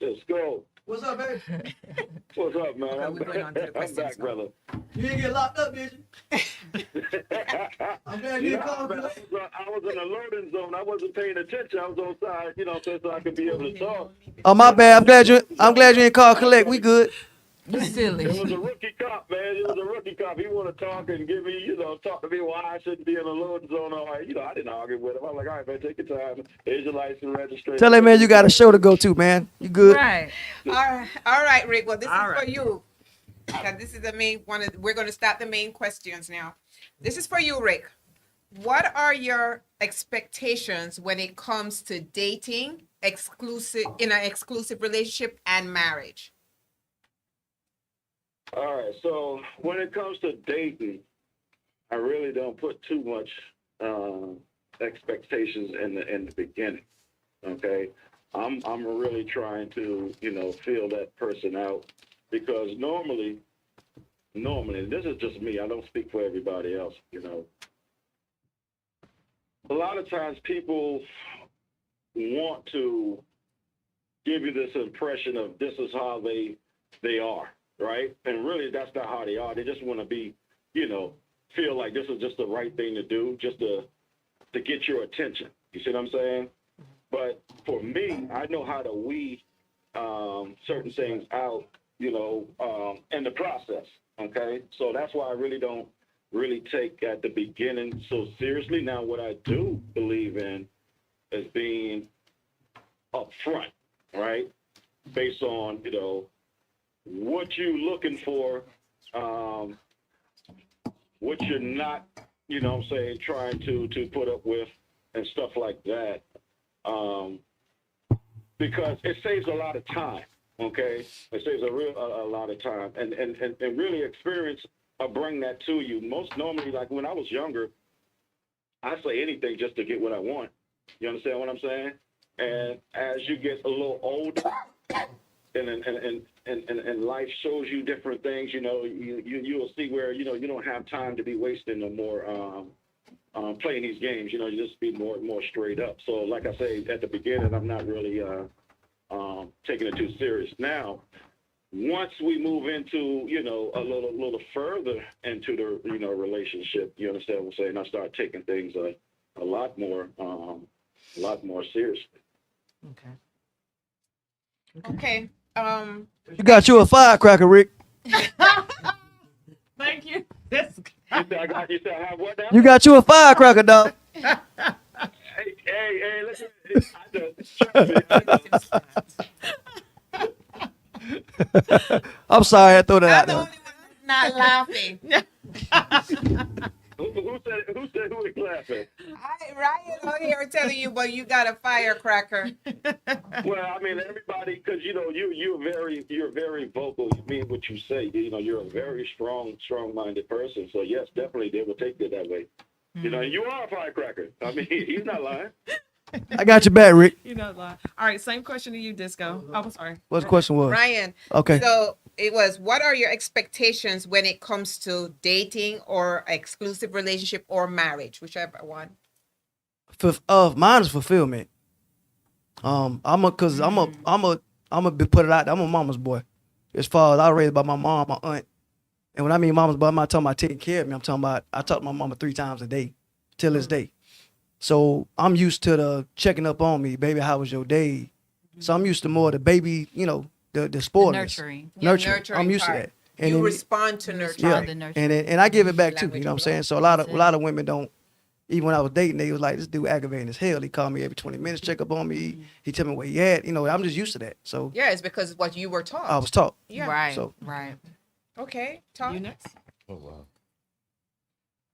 Let's go. what's up, baby? What's up, man? Okay, we're going on to the I'm questions back, now. brother. You didn't get locked up, did you? I'm glad you Yeah, didn't call. man, I was in a loading zone. I wasn't paying attention. I was on side, you know, so I could be able to talk. Oh my bad. I'm glad you didn't call collect. We good. You It silly. was a rookie cop, man. It was a rookie cop. He wanted to talk and give me, you know, talk to me why I shouldn't be in a loading zone. All right, you know, I didn't argue with him. I'm like, all right, man, take your time. Here's your license registration. Tell that man you got a show to go to, man. You good? Right. All right, Rick. Well, this All is right. for you. Now, this is the main one. We're going to start the main questions now. This is for you, Rick. What are your expectations when it comes to dating, in an exclusive relationship, and marriage? All right, so when it comes to dating, I really don't put too much expectations in the beginning. Okay, I'm really trying to, you know, feel that person out, because normally, this is just me. I don't speak for everybody else. You know, a lot of times people want to give you this impression of this is how they are. Right? And really, that's not how they are. They just want to be, you know, feel like this is just the right thing to do, just to get your attention. You see what I'm saying? But for me, I know how to weed certain things out, in the process. Okay, so that's why I really don't really take at the beginning so seriously. Now, what I do believe in is being upfront, right? Based on what you're looking for, what you're not, what I'm saying, trying to put up with and stuff like that. Because it saves a lot of time. Okay, it saves a lot of time, and really experience bring that to you. Most normally, like when I was younger, I say anything just to get what I want. You understand what I'm saying? And as you get a little older, and life shows you different things, you'll see where you don't have time to be wasting no more playing these games. You just be more straight up. So, like I say at the beginning, I'm not really taking it too serious. Now, once we move into a little further into the relationship, you understand what I'm saying? I start taking things a lot more seriously. Okay. You got you a firecracker, Rick. Thank you. This You said I have what now? You got you a firecracker, dog. Hey, listen. I I'm sorry I threw that out I'm the there. only one not laughing. who said who was laughing? Ryan over here telling you, but you got a firecracker. Well, I mean everybody, because you're very vocal. You mean what you say. You're a very strong-minded person. So yes, definitely they will take it that way. You are a firecracker. I mean, he's not lying. I got your back, Rick. You know, lie. All right, same question to you, Disco. Oh, I'm sorry. What the question was? Ryan. Okay. So it was, what are your expectations when it comes to dating or exclusive relationship or marriage, whichever one? Mine is fulfillment. I'm a put it out there. I'm a mama's boy. As far as I was raised by my mom, my aunt. And when I mean mama's boy, I'm not talking about taking care of me. I'm talking about I talk to my mama 3 times a day till this day. So I'm used to the checking up on me, baby, how was your day? So I'm used to more the baby, the spoiling. Nurturing. Nurturing. Nurturing I'm used part. to that. And You then- respond to nurture. yeah. the nurturing. And I give it back too. Language You know what I'm of saying? love. So a That's lot of women don't. Even when I was dating, they was like, "This dude aggravating as hell." He called me every 20 minutes, check up on me. He tell me where he at. I'm just used to that. So Yeah, it's because of what you were taught. I was taught. Yeah. Right. So- Right. Okay, talk. You next. Oh wow.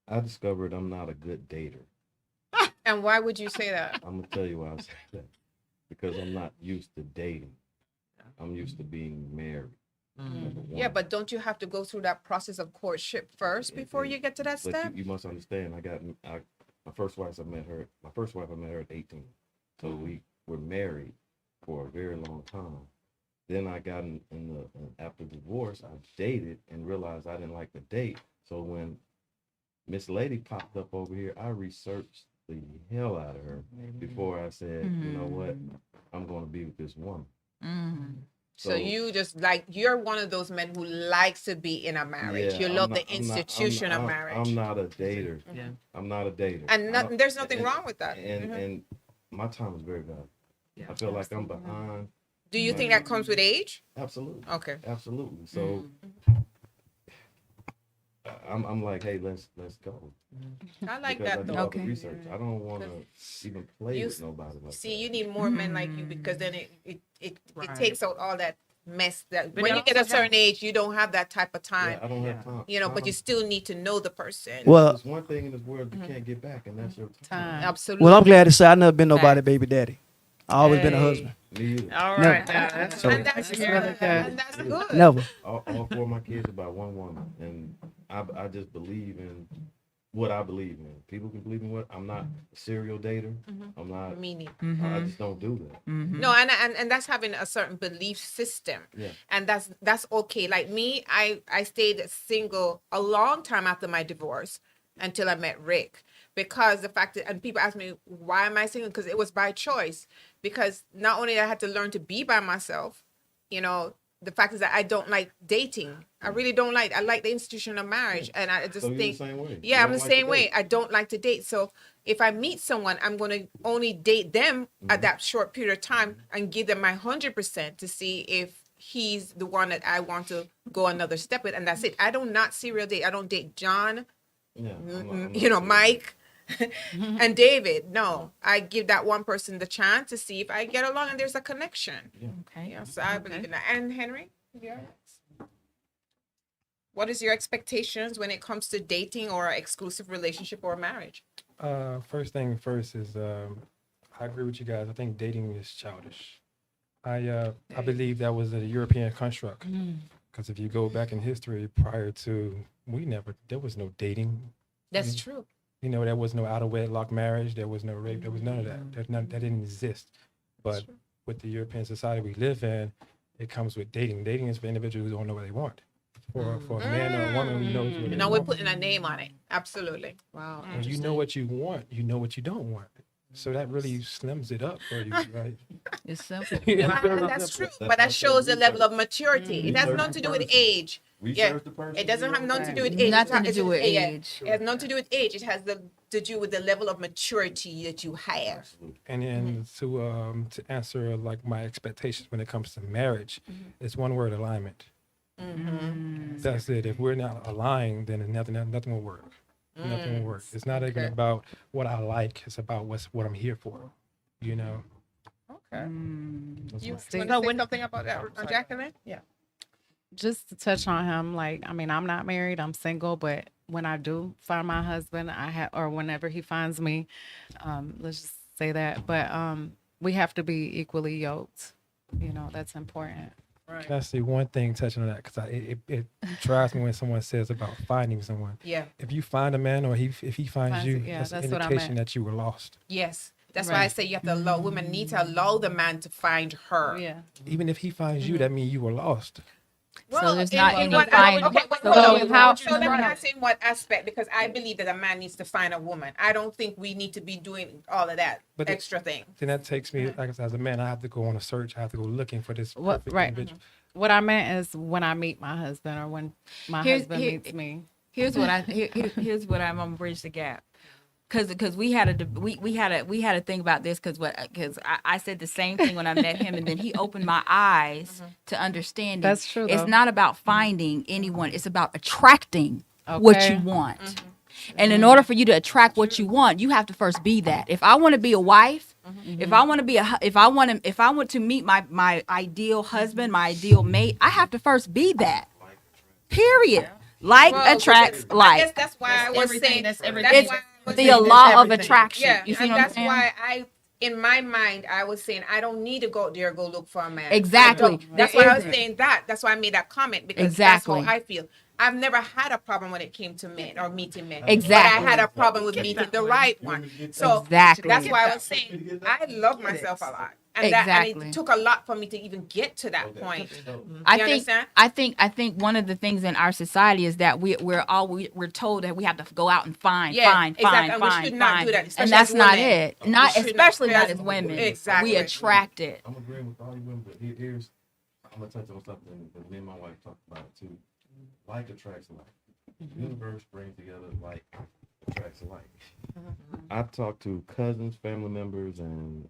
I discovered I'm not a good dater. And why would you say that? I'm gonna tell you why I say that. Because I'm not used to dating. I'm used to being married. Number one. Yeah, but don't you have to go through that process of courtship first before you get to that But step? you must understand. My first wife I met her at 18. So we were married for a very long time. Then I got after divorce, I dated and realized I didn't like to date. So when Miss Lady popped up over here, I researched the hell out of her before I said, you know what, I'm going to be with this woman. So you just you're one of those men who likes to be in a marriage. Yeah, You love I'm the not- I'm not- institution of marriage. I'm not a dater. Yeah. I'm not a dater. And I don't- there's nothing and- wrong with that. And Mhm. and my time is very valuable. Yeah, I feel like I'm behind. Do you think that comes with age? Absolutely. Okay. Absolutely. So I'm like, hey, let's go. I like Because I that do though. all Okay. the research. I don't want to even play You with nobody like See, that. you need more men like you because then it Right. takes out all that mess that But when it you get a also certain age, you don't have that type of time. Yeah, I don't have time. But you still need to know the person. Well, There's one thing in this world you can't get back, and that's your time. Time. Absolutely. well, I'm glad to say I never been nobody Facts. baby daddy. I always been a Hey. husband. Me either. All Never. right. That's So- and that's That's good. really good. And that's good. Never. All 4 of my kids are by one woman, and I just believe in what I believe in. People can believe in what I'm not a serial dater. I'm not. Meaning. I just don't do that. No, and that's having a certain belief system. Yeah. And that's okay. Like me, I stayed single a long time after my divorce until I met Rick. Because the fact that, and people ask me, why am I single? Because it was by choice. Because not only I had to learn to be by myself, the fact is that I don't like dating. I really don't like. I like the institution of marriage, and I just So you're think, the same way. yeah, You I'm don't the like to same way. date. I don't like to date. So if I meet someone, I'm going to only date them Mm-hmm. at that short period of time and give them my 100% to see if he's the one that I want to go another step with, and that's it. I don't not serial date. I don't date John, Yeah, I'm you know, not Mike. And David. No, I give that one person the chance to see if I get along and there's a connection. Okay. Yes, I believe in that. And Henry, what is your expectations when it comes to dating or an exclusive relationship or marriage? First thing first is I agree with you guys. I think dating is childish. I believe that was a European construct. Because if you go back in history prior to there was no dating. That's true. You know, there was no out of wedlock marriage. There was no rape. There was none of that. That didn't exist. But with the European society we live in, it comes with dating. Dating is for individuals who don't know what they want. For a man or a woman who knows what they Now we're want. putting a name on it. Absolutely. Wow. When you know what you want, you know what you don't want. So that really slims it up for you, right? It's simple. That's true. But that shows the level of maturity. It has Research nothing to do the with person. age. Research the person. It doesn't have nothing to do with Right. age. Nothing to do with Yeah. age. It has nothing to do with age. It has to do with the level of maturity that you have. Absolutely. And then to answer like my expectations when it comes to marriage, it's one word: alignment. That's it. If we're not aligned, then nothing will work. Nothing will work. It's not even about what I like. It's about what I'm here for. You know. Okay. That's You right. want to say something about that, Jacqueline? Yeah. Just to touch on him, like, I mean, I'm not married, I'm single, but when I do find my husband, or whenever he finds me, let's just say that, but we have to be equally yoked. You know, that's important. Right. That's the one thing touching on that because it drives me when someone says about finding someone. Yeah. If you find a man or if he finds Finds you, you, yeah, that's an that's what I indication meant. that you were lost. Yes. That's why I say you have to allow women need to allow the man to find her. Yeah. Even if he finds you, that means you were lost. So there's not any what, fine- okay, wait, so hold on. how- So let me ask in what aspect, because I believe that a man needs to find a woman. I don't think we need to be doing all of that But it- extra thing. Then that takes me, like I said, as a man, I have to go on a search. I have to go looking for this What- perfect right. individual. What I meant is when I meet my husband or when my husband meets me. Here's what here's what I'm gonna bridge the gap. Cause we had a thing about this because I said the same thing when I met him, and then he opened my eyes to understanding. That's true, It's though. not about finding anyone; it's about attracting what Okay. you want. And in order for you to attract what you want, you have to first be that. If I want to be a wife, if I want to be if I want to meet my ideal husband, my ideal mate, I have to first be that. Period. Like Well, attracts I like. guess that's why I was everything. saying That's everything. That's It's why I was the saying- law of everything. attraction. Yeah, You see and what I'm that's saying? why in my mind, I was saying I don't need to go out there and go look for a man. Exactly. I don't. That's There why I was isn't. saying that. That's why I made that comment, because Exactly. that's how I feel. I've never had a problem when it came to men or meeting men. Exactly. But I had a problem with meeting the right one. So Exactly. that's why I was saying I love myself a lot. And Exactly. it took a lot for me to even get to that point. I You think understand? I think one of the things in our society is that we're told that we have to go out and find. And we should not do that, And especially that's as not women. it. Not We should especially not. not as women. Exactly. We attract it. I'm agreeing with all you women, but here's I'm gonna touch on something that me and my wife talked about it too. Like attracts like. The universe brings together like attracts alike. I talked to cousins, family members, and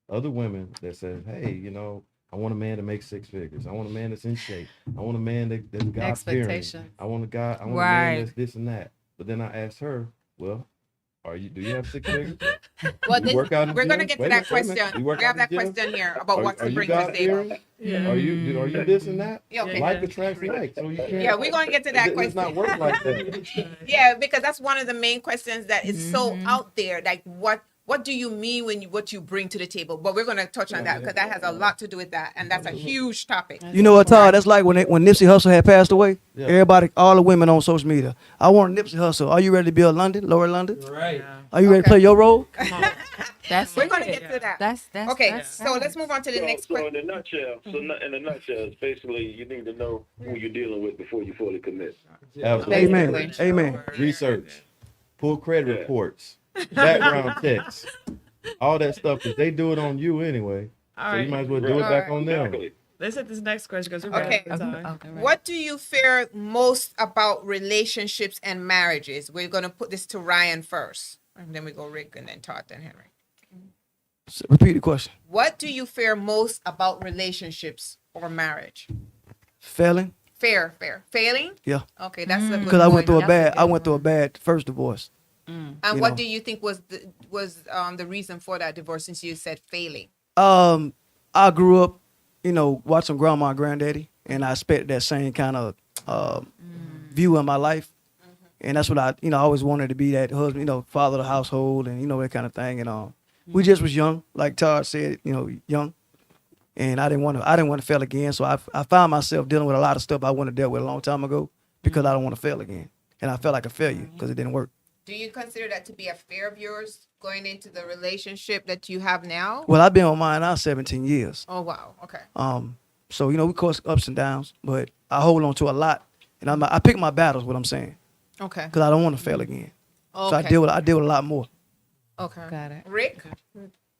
other women that said, "Hey, you know, I want a man that makes six figures. I want a man that's in shape. I want a man that's God fearing. Expectations. I want a man Right. that's this and that." But then I asked her, "Well, do you have six figures? Well, You work out in the we're going to gym? get to Wait a that minute, wait a minute. question. You We work have out that in the gym? question here about what to you bring to the God table. fearing? Are you this and that? Yeah, okay. Like attracts like. So you can't. Yeah, we're going to get to that It does not question. work like that. Yeah, because that's one of the main questions that is so Mm-hmm. out there. Like, what do you mean when what you bring to the table? But we're going to touch on that because that has a lot to do with that, and that's a huge topic. You know what, Todd? That's like when Nipsey Hussle had passed away. Yeah. Everybody, all the women on social media. I want Nipsey Hussle. Are you ready to build London, Lower London? Right. Are you ready to Okay. play your role? That's We're it. going to get to that. That's Okay, that's so let's move on to the next So question. in a nutshell, in a nutshell, it's basically you need to know who you're dealing with before you fully commit. Absolutely. Amen. Amen. Research, pull credit reports, background checks, all that stuff. Because they do it on you anyway, so you might as well do it back on them. Exactly. Let's hit this next question because we're Okay. running out of time. Okay, right. What do you fear most about relationships and marriages? We're gonna put this to Ryan first, and then we go Rick, and then Todd, and Henry. Repeat the question. What do you fear most about relationships or marriage? Failing. Failing. Yeah. Okay, that's a good Because I went point. through a That's a bad. good I went through a one. bad first divorce. And you what know. do you think was the reason for that divorce? Since you said failing. I grew up, watching grandma and granddaddy, and I expected that same kind of view in my life. And that's what I always wanted to be, that husband, father of the household, and that kind of thing. And we just was young, like Todd said, young. And I didn't want to fail again. So I found myself dealing with a lot of stuff I wouldn't have dealt with a long time ago because I don't want to fail again. And I felt like a failure because it didn't work. Do you consider that to be a fear of yours going into the relationship that you have now? Well, I've been on mine now 17 years. Oh wow. Okay. So we cause ups and downs, but I hold on to a lot, and I pick my battles. What I'm saying, Okay. because I don't want to fail again. Okay. So I deal with a lot more. Okay. Got it. Rick,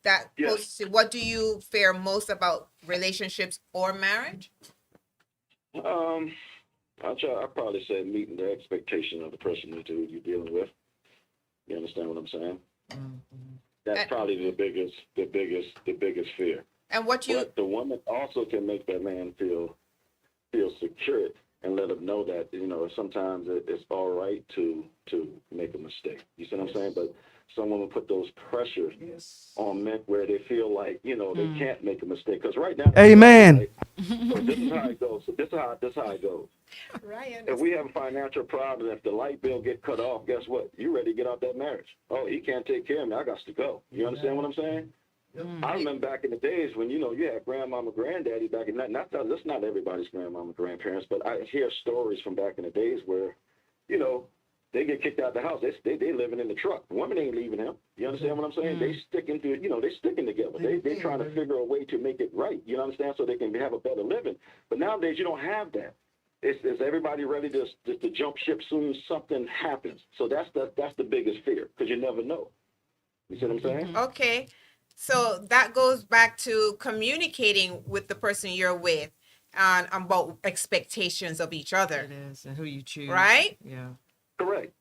that Yes. goes to what do you fear most about relationships or marriage? I probably say meeting the expectation of the person that you're dealing with. You understand what I'm saying? That's probably the biggest fear. And what you But the woman also can make that man feel secure and let him know that sometimes it's all right to make a mistake. You see what I'm saying? But some women put those pressures on men where they feel like they can't make a mistake. Because right now, Amen. so this is how it goes. So this is how it goes. Ryan, If we have a financial problem, if the light bill get cut off, guess what? You ready to get out that marriage? Oh, he can't take care of me. I got to go. You understand what I'm saying? I remember back in the days when you had grandmama, granddaddy back in that. That's not everybody's grandmama, grandparents, but I hear stories from back in the days where, they get kicked out of the house. They living in the truck. The woman ain't leaving him. You understand what I'm saying? They sticking to they sticking together. They trying to figure a way to make it right. You understand? So they can have a better living. But nowadays you don't have that. Is everybody ready to jump ship soon as something happens? So that's the biggest fear because you never know. You see what I'm saying? okay. So that goes back to communicating with the person you're with and about expectations of each other, It is, and who you choose. right? Yeah. Correct.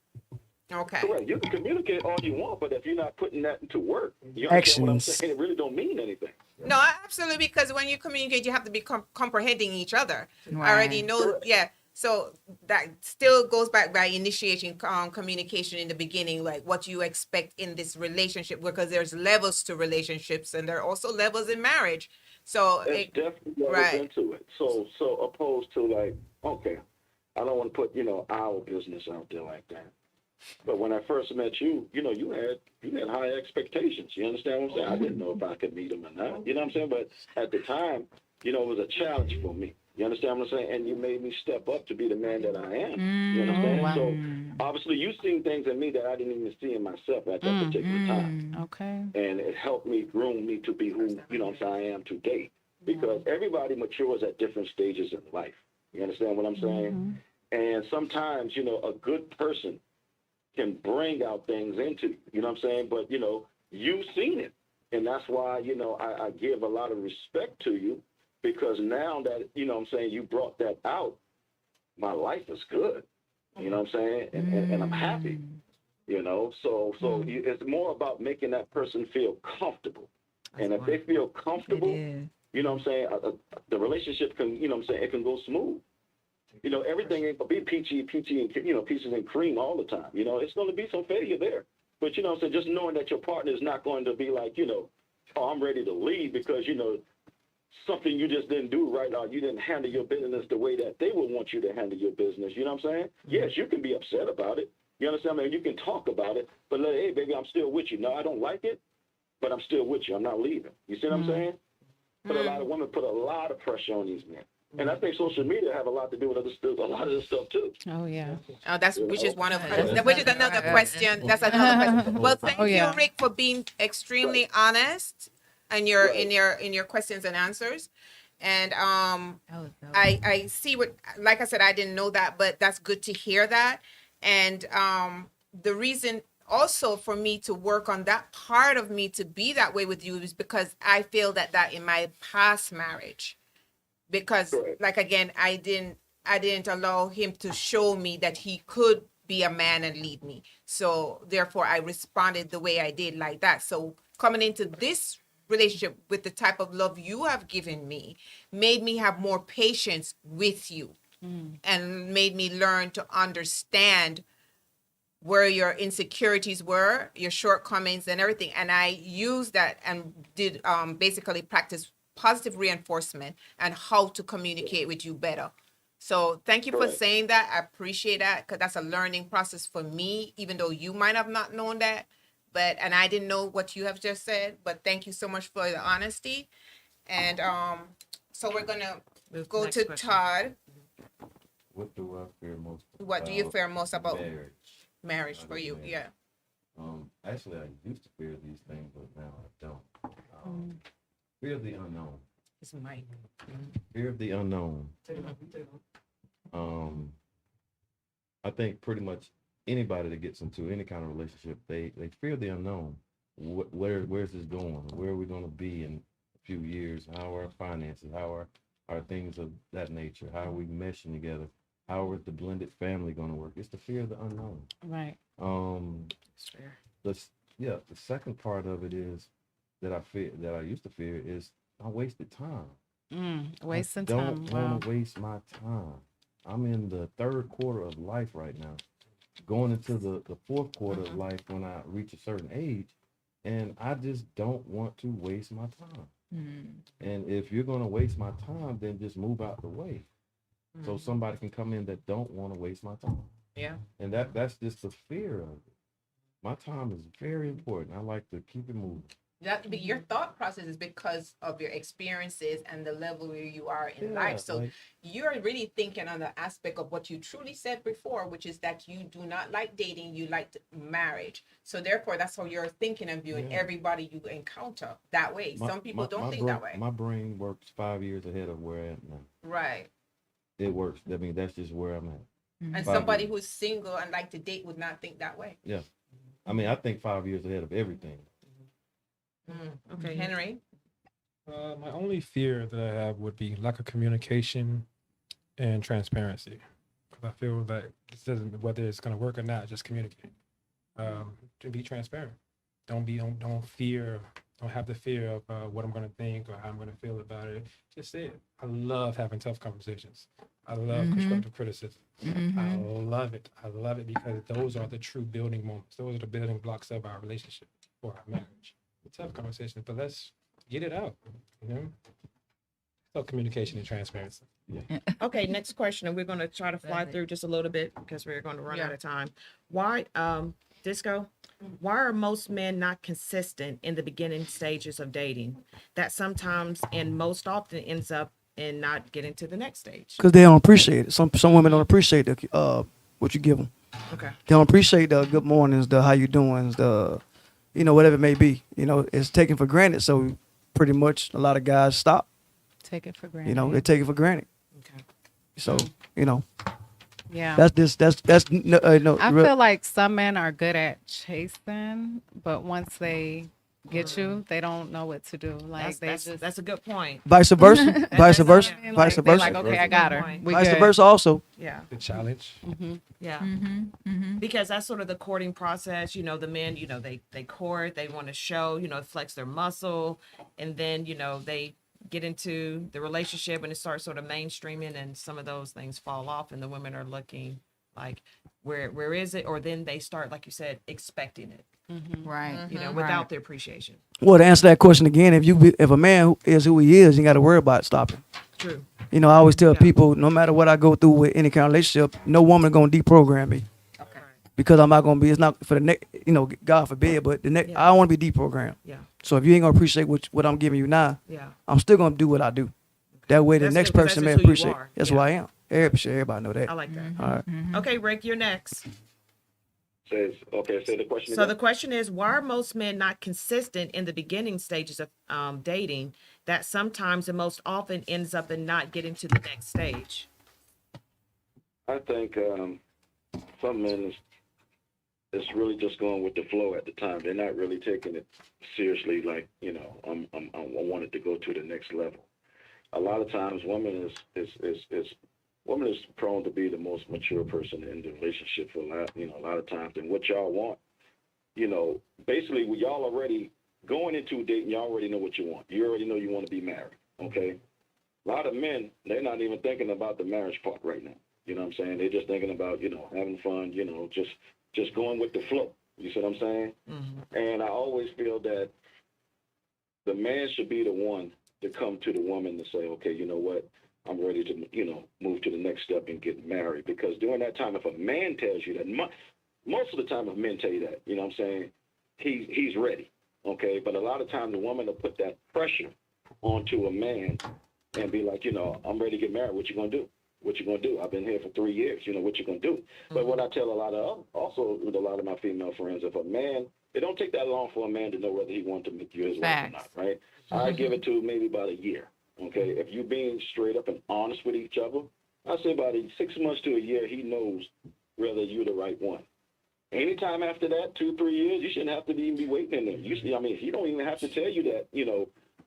Okay. Correct. You can communicate all you want, but if you're not putting that into work, you understand what I'm Actions. saying? It really don't mean anything. No, absolutely. Because when you communicate, you have to be comprehending each other. I already Right. know. Correct. Yeah. So that still goes back by initiating communication in the beginning, like what you expect in this relationship, because there's levels to relationships and there are also levels in marriage. So It's definitely levels right. into it. So opposed to like, okay, I don't want to put our business out there like that. But when I first met you, you had high expectations. You understand what I'm saying? I didn't know if I could meet them or not. You know what I'm saying? But at the time, it was a challenge for me. You understand what I'm saying? And you made me step up to be the man that I am. You understand? wow. So obviously you've seen things in me that I didn't even see in myself at that particular time. Okay. And it helped me groom me to be who I am today. Because everybody matures at different stages in life. You understand what I'm saying? And sometimes, a good person can bring out things into you know what I'm saying? But, you've seen it. And that's why, I give a lot of respect to you because now that, you brought that out, my life is good. You know what I'm saying? And I'm happy, So it's more about making that person feel comfortable. And if they feel comfortable, you know what I'm saying, the relationship can, it can go smooth. Everything ain't gonna be peachy and pieces and cream all the time. It's gonna be some failure there. But so just knowing that your partner is not going to be like, oh, I'm ready to leave because something you just didn't do right, or you didn't handle your business the way that they would want you to handle your business. You know what I'm saying? Yes, you can be upset about it. You understand? You can talk about it, but hey, baby, I'm still with you. No, I don't like it, but I'm still with you. I'm not leaving. You see what I'm saying? But a lot of women put a lot of pressure on these men. And I think social media have a lot to do with a lot of this stuff too. Oh yeah. Which is which is another question. That's another question. Well, thank you, Rick, for being extremely honest and in your questions and answers. And I see what, like I said, I didn't know that, but that's good to hear that. And the reason also for me to work on that part of me to be that way with you is because I feel that in my past marriage, because Correct. like again, I didn't allow him to show me that he could be a man and lead me. So therefore I responded the way I did, like that. So coming into this relationship with the type of love you have given me made me have more patience with you and made me learn to understand where your insecurities were, your shortcomings and everything. And I used that and did basically practice positive reinforcement and how to communicate with you better. So thank you for Correct. saying that. I appreciate that because that's a learning process for me, even though you might have not known that. And I didn't know what you have just said, but thank you so much for the honesty. And so we're gonna Move to go next to question. Todd. What do I fear most? What do you about fear most about marriage? marriage for you? Marriage. Yeah. Actually, I used to fear these things, but now I don't. Fear of the unknown. It's Mike. Fear of the unknown. I think pretty much anybody that gets into any kind of relationship, they fear the unknown. Where's this going? Where are we going to be in a few years? How are our finances? How are things of that nature? How are we meshing together? How is the blended family going to work? It's the fear of the unknown. Right. It's fair. The second part of it is that I used to fear is I wasted time. Wasting I time. don't Wow. want to waste my time. I'm in the third quarter of life right now, going into the fourth quarter of life when I reach a certain age, and I just don't want to waste my time. And if you're going to waste my time, then just move out the way, so somebody can come in that don't want to waste my time. Yeah. And that's just the fear of it. My time is very important. I like to keep it moving. That but your thought process is because of your experiences and the level where you are in life. So like, you're really thinking on the aspect of what you truly said before, which is that you do not like dating, you like marriage. So therefore, that's how you're thinking and viewing Yeah. everybody you encounter that way. Some people don't think that way. My brain works 5 years ahead of where I am now. Right. It works. I mean, that's just where I'm at. And 5 somebody years. who's single and like to date would not think that way. Yeah. I mean, I think 5 years ahead of everything. Okay. Henry. My only fear that I have would be lack of communication and transparency. Because I feel that this doesn't, whether it's going to work or not, just communicate. To be transparent. Don't have the fear of what I'm going to think or how I'm going to feel about it. Just say it. I love having tough conversations. I love constructive criticism. I love it. I love it because those are the true building moments. Those are the building blocks of our relationship or our marriage. Tough conversations, but let's get it out. You know, so communication and transparency. Okay, next question, and we're going to try to fly through just a little bit because we're going to run out of time. Why, Disco? Why are most men not consistent in the beginning stages of dating? That sometimes and most often ends up in not getting to the next stage. Because they don't appreciate it. Some women don't appreciate the what you give them. Okay. They don't appreciate the good mornings, the how you doing, the whatever it may be. It's taken for granted. So pretty much a lot of guys stop. Take it for granted. They take it for granted. Okay. So Yeah. that's no. I feel like some men are good at chasing, but once they get you, they don't know what to do. Like That's a good point. vice versa, vice versa, Yeah. vice they're versa, like, okay, I got her. We vice good. versa also. Yeah. The challenge. Yeah. Because that's sort of the courting process. The men, they court, they want to show, flex their muscle. And then, they get into the relationship and it starts sort of mainstreaming and some of those things fall off and the women are looking like, where is it? Or then they start, like you said, expecting it, Right. without the appreciation. Well, to answer that question again, if a man is who he is, you got to worry about stopping. True. I always tell Yeah. people, no matter what I go through with any kind of relationship, no woman gonna deprogram me. Okay. Because I'm not gonna be. It's not for the next. God forbid, but the next. Yeah. I don't want to be deprogrammed. Yeah. So if you ain't gonna appreciate what I'm giving you now, Yeah. I'm still gonna do what I do. That way, the That's next good, 'cause person that's may just who you appreciate. are. That's Yeah. who I am. Everybody know that. I like that. All right. Okay, Rick, you're next. Say the question So again. the question is, why are most men not consistent in the beginning stages of dating that sometimes and most often ends up in not getting to the next stage? I think some men is really just going with the flow at the time. They're not really taking it seriously. Like I wanted to go to the next level. a lot of times woman woman is prone to be the most mature person in the relationship for a lot of times. And what y'all want, basically, y'all already going into a date and y'all already know what you want. You already know you want to be married. Okay. A lot of men, they're not even thinking about the marriage part right now. You know what I'm saying? They're just thinking about, having fun, just going with the flow. You see what I'm saying? Mm-hmm. And I always feel that the man should be the one to come to the woman to say, okay, you know what? I'm ready to, move to the next step and get married. Because during that time, if a man tells you that, most of the time if men tell you that, you know what I'm saying, he's ready. Okay. But a lot of times the woman will put that pressure onto a man and be like, I'm ready to get married. What you going to do? What you going to do? I've been here for 3 years. What you going to do? Mm-hmm. But what I tell a lot of my female friends, if a man, it don't take that long for a man to know whether he wants to make you his wife or not, right? I give it to maybe about a year. Okay. If you being straight up and honest with each other, I say about 6 months to a year, he knows whether you're the right one. Anytime after that, 2-3 years, you shouldn't have to even be waiting in there. He don't even have to tell you that,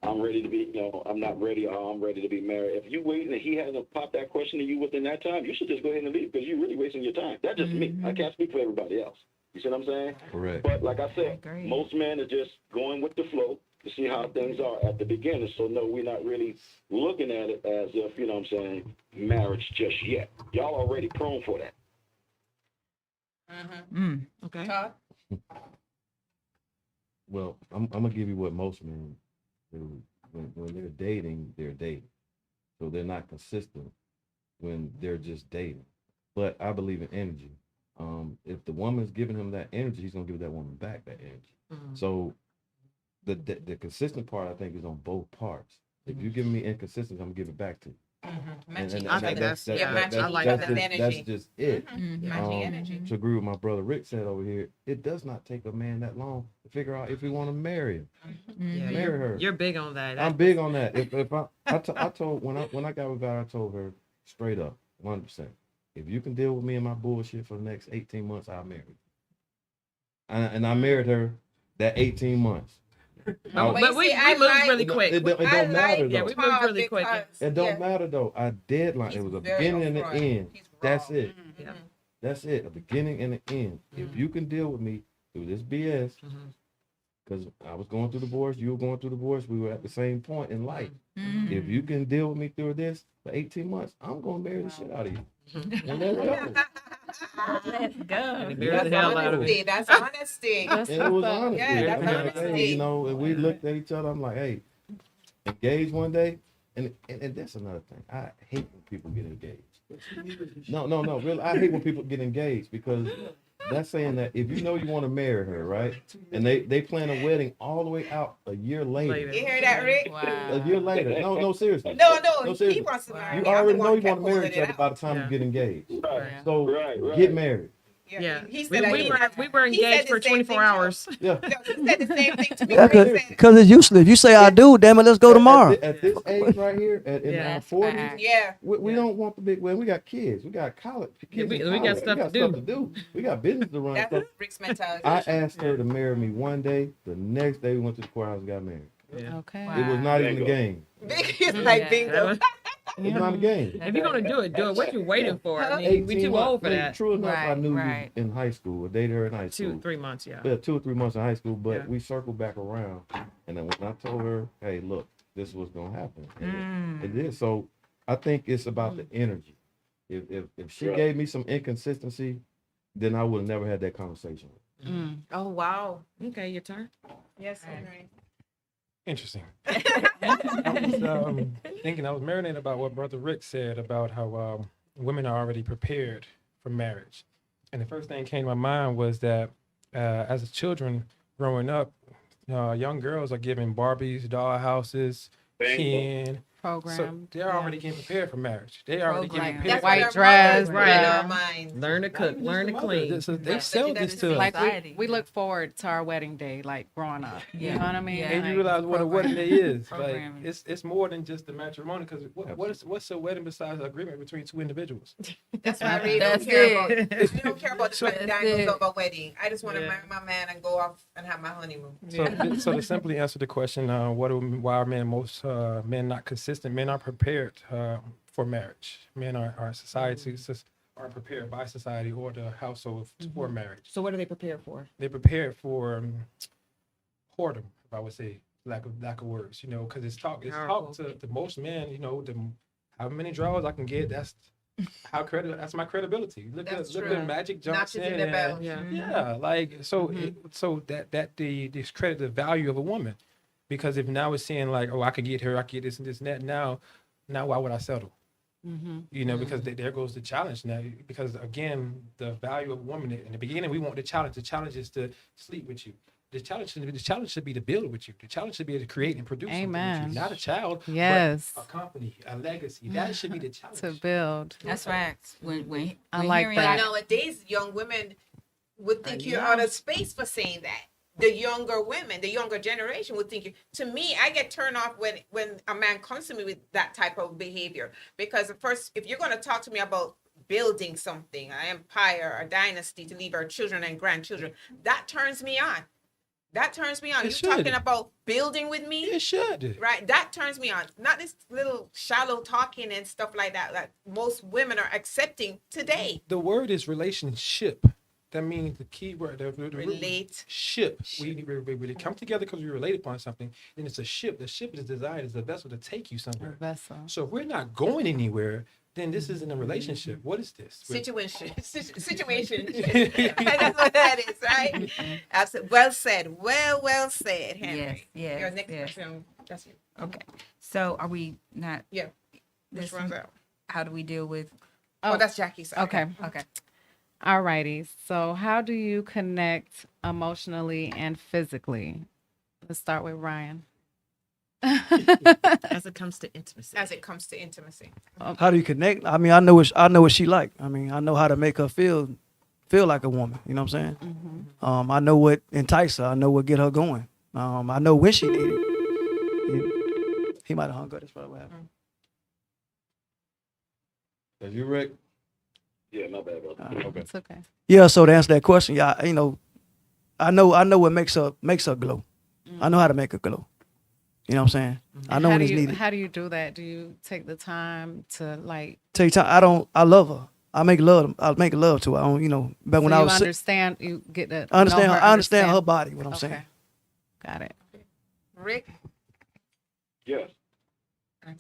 I'm ready to be, I'm not ready or I'm ready to be married. If you waiting and he hasn't popped that question to you within that time, you should just go ahead and leave because you're really wasting your time. That's just me. I can't speak for everybody else. You see what I'm saying? Correct. But like I said, most men are just going with the flow to see how things are at the beginning. So no, we're not really looking at it as if, marriage just yet. Y'all already prone for that. Okay. Todd? Well, I'm gonna give you what most men do. When they're dating, so they're not consistent when they're just dating. But I believe in energy. If the woman's giving him that energy, he's gonna give that woman back that energy. Mm-hmm. So the consistent part, I think, is on both parts. If you're giving me inconsistency, I'm gonna give it back to you. Matching I think that's matching I like each that. other's energy. That's just it. Matching energy. To agree with my brother Rick said over here, it does not take a man that long to figure out if we want to marry him. Yeah, Marry her. you're big on that. I'm big on that. If I told when I got with God, I told her straight up, 100%. If you can deal with me and my bullshit for the next 18 months, I'll marry you. And I married her that 18 months. But we moved really quick. It don't matter though. Yeah, we moved really quick. It don't matter though. I deadline. It was a beginning and an end. That's it. Yeah. That's it. A beginning and an end. If you can deal with me through this BS, because I was going through divorce, you were going through divorce, we were at the same point in life. If you can deal with me through this for 18 months, I'm gonna marry the shit out of you. And that's it. Let's go. Marry the hell out of it. That's honesty. And it was honesty. Yeah, that's Hey, honesty. and we looked at each other. I'm like, hey, engage one day. And that's another thing. I hate when people get engaged. No, really. I hate when people get engaged because that's saying that if you know you want to marry her, right? And they plan a wedding all the way out a year later. You hear that, Rick? A year later. No, seriously. No, seriously. he wants to marry You me. I'm already the know one you who want to kept marry each pulling other it by out. the time you get engaged. Right. So Right. get married. Yeah. He We said were he said engaged the for same 24 thing hours. Yeah. No, he said the same thing to me. Yeah, He said, because it's useless. You say I do, damn it, let's go tomorrow. At this age right here, in Yeah. our 40s, Facts. yeah. we don't want the big wedding. We got kids. We got college kids. we in got college. stuff to do. We got business to run. That's So Rick's mentality. I asked her to marry me one day. The next day we went to the courthouse and got married. Yeah. Okay. Wow. It was not even a Bingo. game. He's like, Yeah. bingo. It's not a game. If you're gonna do it, do it. What you waiting for? I mean, we 18 too months. old for I mean, that. True enough, I Right, knew right. you in high school. I dated her in high school. 2-3 months, yeah. Yeah, 2 or 3 months in high school, but Yeah. we circled back around. And then when I told her, hey, look, this is what's gonna happen. And it did. So I think it's about the energy. If she Right. gave me some inconsistency, then I would have never had that conversation. Oh, wow. Okay, your turn. Yes, Henry. Interesting. I was thinking, I was marinating about what Brother Rick said about how women are already prepared for marriage. And the first thing that came to my mind was that as children growing up, young girls are given Barbies, doll houses, Ken. So Program. they're already getting prepared for marriage. They already getting Program. prepared. That's for White what dress, our mothers right. put in our minds. Learn to cook, learn to clean. So they Right. sell But this that to is us. Like Society. we look forward to our wedding day, like growing up. You know what I mean? Yeah. And you Like, realize what a wedding day is. Like Programming. it's more than just the matrimony. Because what's a wedding besides an agreement between two individuals? That's why I really don't That's care it. about. I don't care about the wedding That's dangles it. of a wedding. I just want to Yeah. marry my man and go off and have my honeymoon. So to simply answer the question, why are men not consistent? consistent. Men are prepared for marriage. Men are society are prepared by society or the household for marriage. So what are they prepared for? They're prepared for whoredom, if I would say, lack of words, because it's taught to most men, how many draws I can get. That's that's my credibility. Look That's at true. Magic Notches Johnson. in the belt. and- Yeah. Yeah, like so that they discredit the value of a woman, because if now it's saying like, oh, I could get her, I could get this and this and that. Now why would I settle? Because there goes the challenge now. Because again, the value of a woman in the beginning, we want the challenge. The challenge is to sleep with you. The challenge should be to build with you. The challenge should be to create and produce something with Amen. you. Not a child, Yes. but a company, a legacy. That should be the challenge. To build. That's facts. When I like hearing that. Nowadays, young women would think you're out of space for saying that. The younger women, the younger generation would think. To me, I get turned off when a man comes to me with that type of behavior. Because first, if you're going to talk to me about building something, an empire, a dynasty to leave our children and grandchildren, that turns me on. That turns me on. It You're should. talking about building with me? It should. Right, that turns me on. Not this little shallow talking and stuff like that most women are accepting today. The word is relationship. That means the key word. The Relate. ship. We come together because we relate upon something. Then it's a ship. The ship is designed as a vessel to take you A somewhere. vessel. So if we're not going anywhere, then this isn't a relationship. What is this? Situation. That's what that is, right? Absolutely. Well said. Well said, Henry. Yes, Your next yes. question. That's you. Okay. So are we not? Yeah. This Which one's out? How do we deal with? Oh, that's Jackie's side. Okay. Okay. All righty. So how do you connect emotionally and physically? Let's start with Ryan. As it comes to intimacy. As it comes to intimacy. How do you connect? I mean, I know what she like. I mean, I know how to make her feel like a woman. You know what I'm saying? I know what entice her. I know what get her going. I know when she need it. He might have hung up. That's probably what happened. Is you, Rick? Yeah, my bad, brother. Okay. It's okay. Yeah. So to answer that question, yeah, I know what makes her glow. I know how to make her glow. You know what I'm saying? I know How when do it's you needed. how do you do that? Do you take the time to like Take time. I love her. I make love to her. I don't, back so when you I was sick, understand you get to I understand know her, her, I understand her body, what I'm Okay. saying. Got it. Rick? Yes.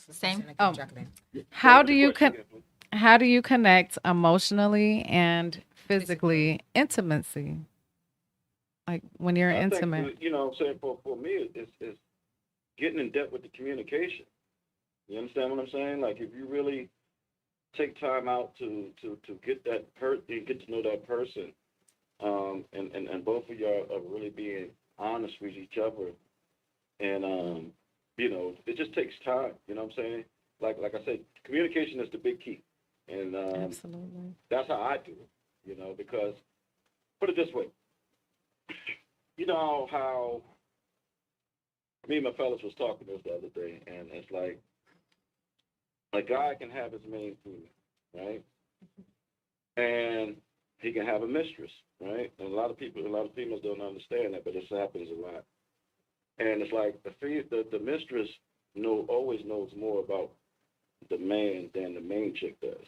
Same. Oh. Jacqueline. How do you Question con- again, please. how do you connect emotionally and physically intimacy? Like when you're I think, intimate. I'm saying for me, it's getting in depth with the communication. You understand what I'm saying? Like if you really take time out to get that get to know that person, and both of y'all are really being honest with each other, and it just takes time. You know what I'm saying? Like I said, communication is the big key, and Absolutely. that's how I do it. Because put it this way, you know how me and my fellas was talking this the other day, and it's like a guy can have his main food, right? And he can have a mistress, right? And a lot of females don't understand that, but this happens a lot. And it's like the mistress always knows more about the man than the main chick does.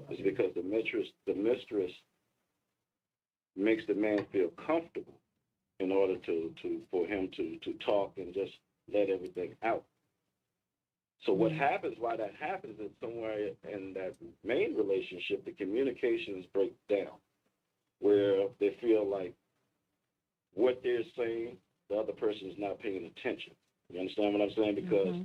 It's because the mistress makes the man feel comfortable in order for him to talk and just let everything out. So what happens, why that happens is somewhere in that main relationship, the communications break down, where they feel like what they're saying, the other person is not paying attention. You understand what I'm saying? Because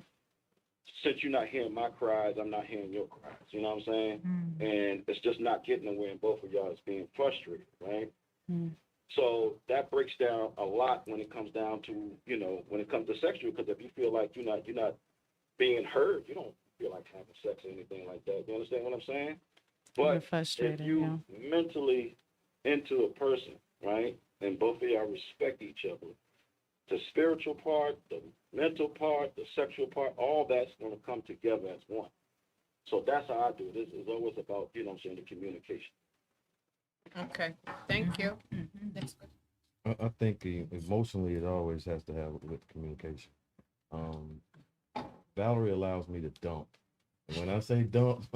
since you're not hearing my cries, I'm not hearing your cries. You know what I'm saying? And it's just not getting nowhere, and both of y'all is being frustrated, right? So that breaks down a lot when it comes down to, when it comes to sexual, because if you feel like you're not being heard, you don't feel like having sex or anything like that. You understand what I'm saying? You're But frustrated, if you mentally into a person, right, and both of y'all respect each other, the spiritual part, the mental part, the sexual part, all that's going to come together as one. So that's how I do it. It's always about, the communication. Okay. Thank you. Next question. I think emotionally it always has to have with communication. Valerie allows me to dump. And when I say dump,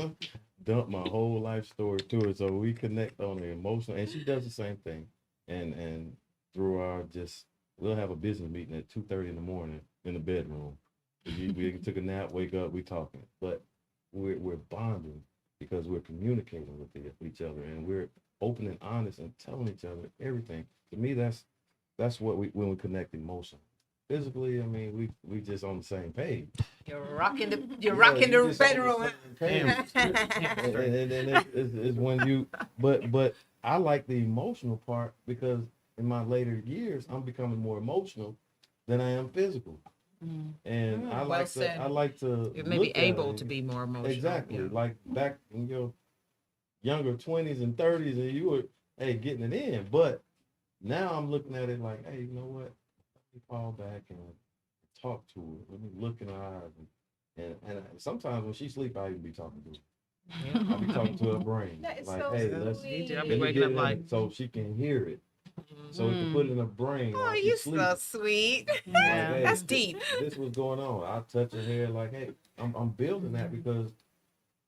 dump my whole life story to her. So we connect on the emotional, and she does the same thing. And through our we'll have a business meeting at 2:30 in the morning in the bedroom. We took a nap, wake up, we talking. But we're bonding because we're communicating with each other, and we're open and honest and telling each other everything. To me, that's what when we connect emotionally. Physically, I mean, we just on the same page. You're rocking the Yeah, rocking you the just on bedroom. same page. and it's when you, but I like the emotional part because in my later years, I'm becoming more emotional than I am physical. And I well like said. I like to You may be look at able it. to be more emotional. Exactly. yeah. Like back in your younger 20s and 30s, and you were getting it in. But now I'm looking at it like, hey, you know what? Let me fall back and talk to her. Let me look in her eyes. And sometimes when she sleep, I even be talking to her. I'll be talking to her brain. That is like, so hey, sweet. let's I'll let be me waking get up it like, in so she can hear it. So we can put it in her brain Oh, while she you sleep. so sweet. Like, Yeah. hey, That's this- deep. This was going on. I touch her hair like, hey, I'm building that because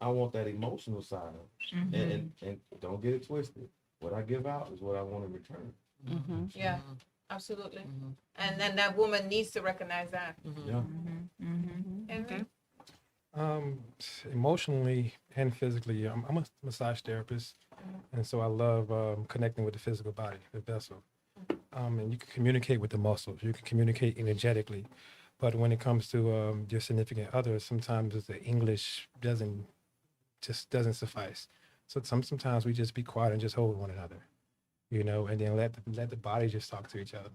I want that emotional side of it. And don't get it twisted. What I give out is what I want in return. Yeah, absolutely. And then that woman needs to recognize that. Yeah. Okay. Emotionally and physically, I'm a massage therapist, and so I love connecting with the physical body, the vessel. And you can communicate with the muscles. You can communicate energetically, but when it comes to your significant other, sometimes the English doesn't suffice. So sometimes we just be quiet and just hold one another, and then let the body just talk to each other.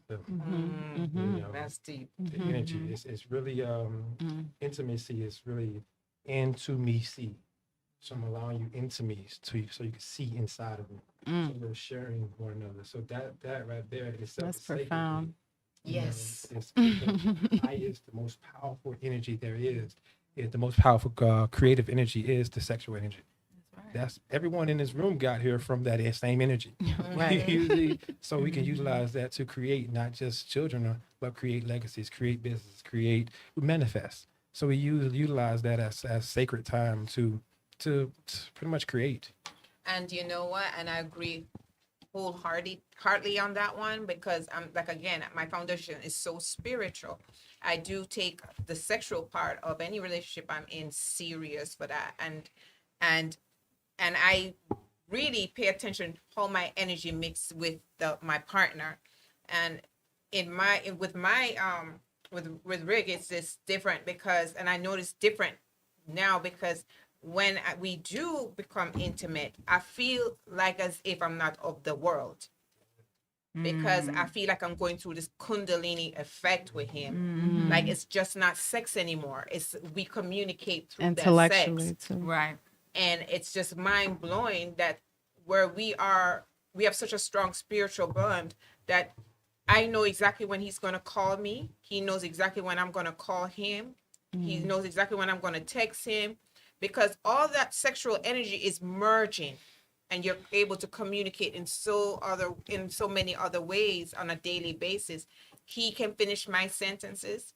That's deep. The energy is really intimacy is really intimacy. So I'm allowing you intimacy so you can see inside of me. So we're sharing one another. So that right there in itself That's is sacred. profound. Yes. It's the highest, the most powerful energy there is. The most powerful creative energy is the sexual energy. That's everyone in this room got here from that same energy. Right. So we can utilize that to create not just children, but create legacies, create business, manifest. So we utilize that as sacred time to pretty much create. And you know what? And I agree wholeheartedly on that one because I'm like, again, my foundation is so spiritual. I do take the sexual part of any relationship I'm in serious for that. And I really pay attention how my energy mixes with my partner. And with Rig, it's just different because, and I notice different now because when we do become intimate, I feel like as if I'm not of the world because I feel like I'm going through this Kundalini effect with him. Like it's just not sex anymore. We communicate through that Intellectually sex. too. Right. And it's just mind blowing that where we have such a strong spiritual bond that I know exactly when he's going to call me. He knows exactly when I'm going to call him. He knows exactly when I'm going to text him because all that sexual energy is merging and you're able to communicate in so many other ways on a daily basis. He can finish my sentences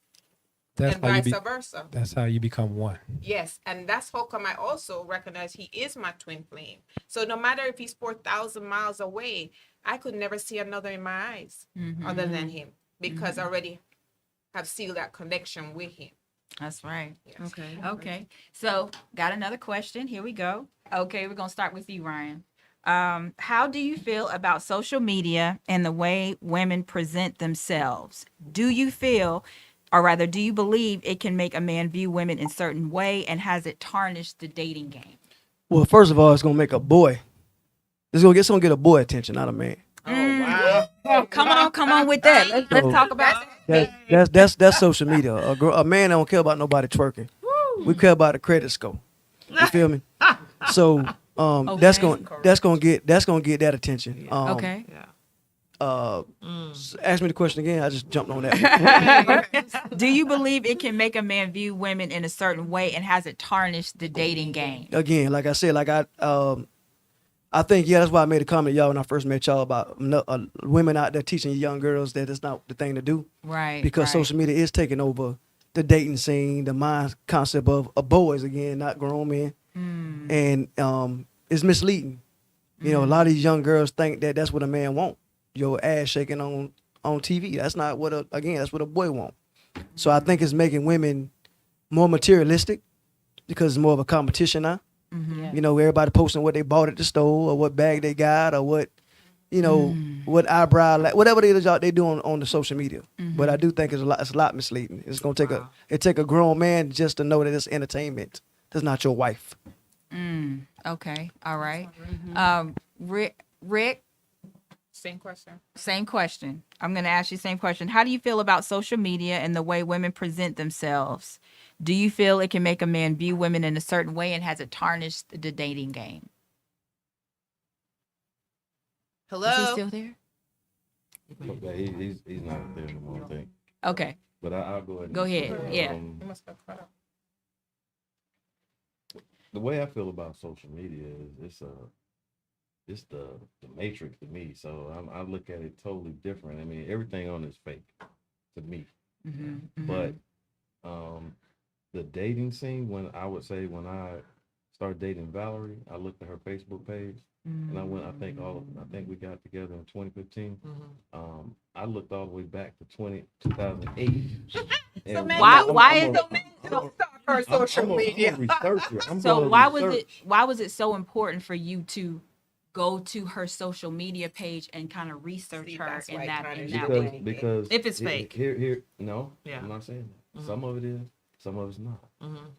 and vice versa. That's how you become one. Yes, and that's how come I also recognize he is my twin flame. So no matter if he's 4,000 miles away, I could never see another in my eyes other than him because I already have sealed that connection with him. That's right. Yes. Okay. So got another question. Here we go. Okay, we're gonna start with you, Ryan. How do you feel about social media and the way women present themselves? Do you feel, or rather, do you believe it can make a man view women in a certain way, and has it tarnished the dating game? Well, first of all, it's gonna make a boy. It's gonna get a boy attention, not a man. Oh, wow. Oh, come on with that. Let's So- talk about That's social media. A man don't care about nobody twerking. We care about the credit score. You feel me? So that's gonna get that attention. Okay. Yeah. Ask me the question again. I just jumped on that. Do you believe it can make a man view women in a certain way, and has it tarnished the dating game? Again, like I said, I think that's why I made a comment, y'all, when I first met y'all about women out there teaching young girls that it's not the thing to do Right. because right. social media is taking over the dating scene, the mind concept of boys again, not grown men, and it's misleading. You know, a lot of these young girls think that that's what a man want. Your ass shaking on TV. That's not what that's what a boy want. So I think it's making women more materialistic because it's more of a competition now. Yeah. You know, everybody posting what they bought at the store or what bag they got or what, you know, what eyebrow, whatever it is y'all they do on the social media. But I do think it's a lot misleading. It's gonna take a grown man just to know that it's entertainment. That's not your wife. Okay. All right. Rick, Same question. same question. I'm going to ask you the same question. How do you feel about social media and the way women present themselves? Do you feel it can make a man view women in a certain way, and has it tarnished the dating game? Hello. Is he still there? Okay, he's not there anymore, I think. Okay. But I'll go ahead. and Go ahead, start. yeah. The way I feel about social media is it's the matrix to me. So I look at it totally different. I mean, everything on it is fake to me. But the dating scene, when I started dating Valerie, I looked at her Facebook page, and I think we got together in 2015. I looked all the way back to 2008. So man, Why don't start her social media. I'm a researcher. So why was it so important for you to go to her social media page and kind of research See, her that's why in that it way? because If it's fake. No, Yeah. I'm not saying that. Some of it is, some of it's not.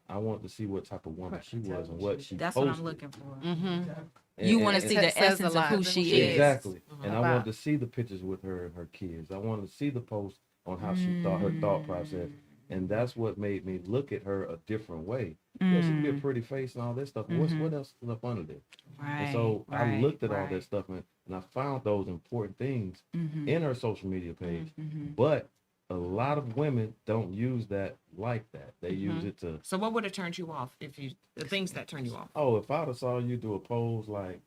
I want to see what type of woman she was and what she That's posted. what I'm looking for. And- You and- want to and- see It the says a essence of lot. who she is. Exactly. And I About- wanted to see the pictures with her and her kids. I wanted to see the post on how she thought, her thought process. And that's what made me look at her a different way. Yeah, she can be a pretty face and all that stuff. But what else is up under there? And so I looked at all that stuff and I found those important things in her social media page. But a lot of women don't use that like that. They use it to, So what would have turned you off the things that turn you off? oh, if I'd have saw you do a pose like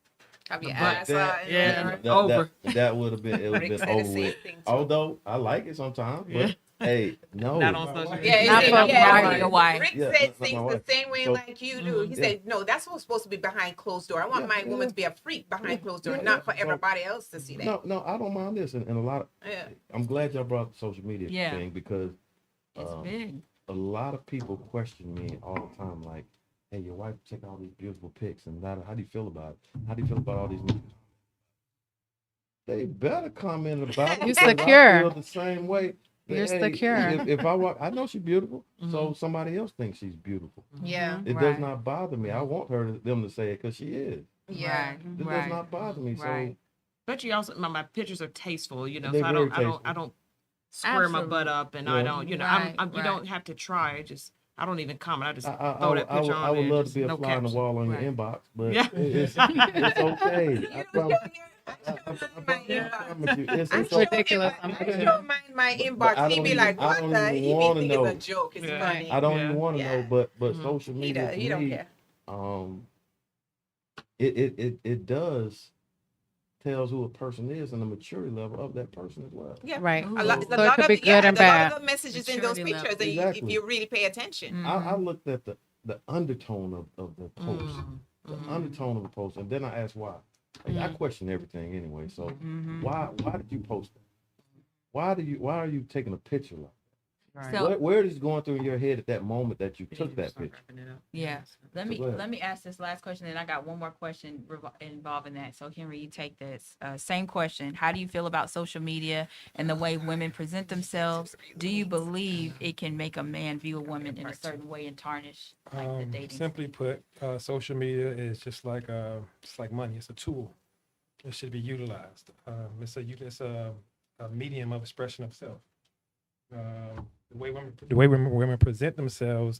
Have your But ass that, out. yeah. that, Over. that would have been, it would have Rick been said the over same with. thing, too. Although I like it sometimes, but hey, no. Not on social media. Yeah, Not he for said, Marty, your wife. Rick Yeah, said not my things the wife. same way So- like you do. He said, no, that's what's supposed to be behind closed door. I want my woman to be a freak behind closed door, not for So- everybody else to see that. No, I don't mind this. And a lot of, Yeah. I'm glad y'all brought the social media Yeah. thing because It's big. a lot of people question me all the time, like, hey, your wife take all these beautiful pics, and how do you feel about it? How do you feel about all these movies? They better comment about it. You because I secure. feel the same way. that, You're hey, secure. If I walk, I know she's beautiful, so somebody else thinks she's beautiful. Yeah. It Right. does not bother me. I want them to say it because she is. Yeah. Right. It does not bother me. Right. But you also my pictures are tasteful, you know. They're So very I tasteful. don't square my butt Absolutely. up, and Yeah. I don't, you know, Right, you right. don't have to try. I don't even comment. I just I throw that picture on would there. love just to be a no fly on the caption. wall on Right. your inbox, but Yeah. it's okay. I promise you, it's ridiculous. I I'm don't mind my But I inbox. He don't be even- like, I what don't the? even He wanna be know. thinking it's a joke. It's Yeah. funny. I don't Yeah. even want to Yeah. know, but Mhm. social He media does. to He don't me, care. it does tells who a person is and the maturity level of that person as well. Yeah. Right. Ooh. A lot, So it could be good and there's a lot bad. of messages in those Maturity level. pictures if Exactly. you really pay attention. I looked at the undertone of the post, the Mhm. undertone of the post, and then I asked why. Like, I question everything anyway. So why did you post that? Why are you taking a picture like that? So Where is going through your head at that moment that you took that Start picture? wrapping it up. yeah, let So go ahead. me ask this last question, and I got one more question involving that. So Henry, you take this. Same question. How do you feel about social media and the way women present themselves? Do you believe it can make a man view a woman in a certain way and tarnish like the dating? Simply put, social media is just like money. It's a tool. It should be utilized. It's a medium of expression of self. The way women present themselves,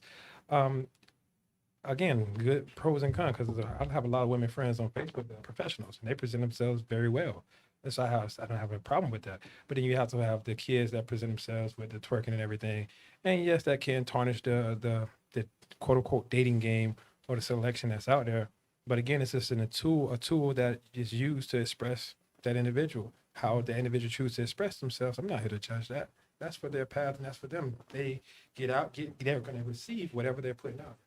again, good pros and cons. Because I have a lot of women friends on Facebook that are professionals, and they present themselves very well. That's why I don't have a problem with that. But then you have to have the kids that present themselves with the twerking and everything. And yes, that can tarnish the quote unquote dating game or the selection that's out there. But again, it's just a tool that is used to express that individual. How the individual chooses to express themselves, I'm not here to judge that. That's for their path, and that's for them. They get out, they're going to receive whatever they're putting out,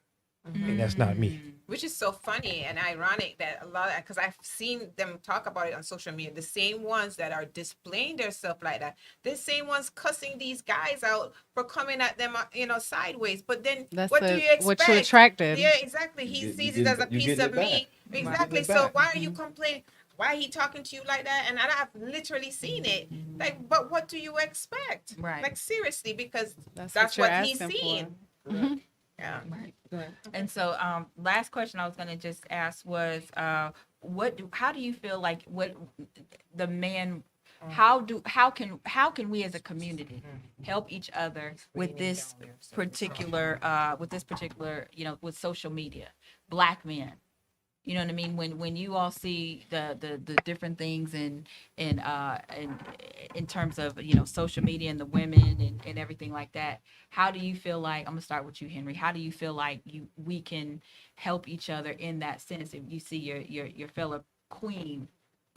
and that's not me. Which is so funny and ironic that a lot, because I've seen them talk about it on social media, the same ones that are displaying their stuff like that, the same ones cussing these guys out for coming at them, sideways. But then That's what do you expect? what you attracted. Yeah, exactly. He You sees get- it as a you piece get of it back. meat. You get Exactly. it So back. why are you complaining? Why he talking to you like that? And I've literally seen it. Like, but what do you expect? Right. Like, seriously, because That's that's what what you're he's asking seeing. for. Yeah. Go ahead. And so, last question I was going to just ask was, how do you feel like what the man, how can we as a community help each other with this particular, with social media, Black men? You know what I mean? When you all see the different things in terms of, social media and the women and everything like that, how do you feel like, I'm gonna start with you, Henry, how do you feel like we can help each other in that sense? If you see your fellow queen,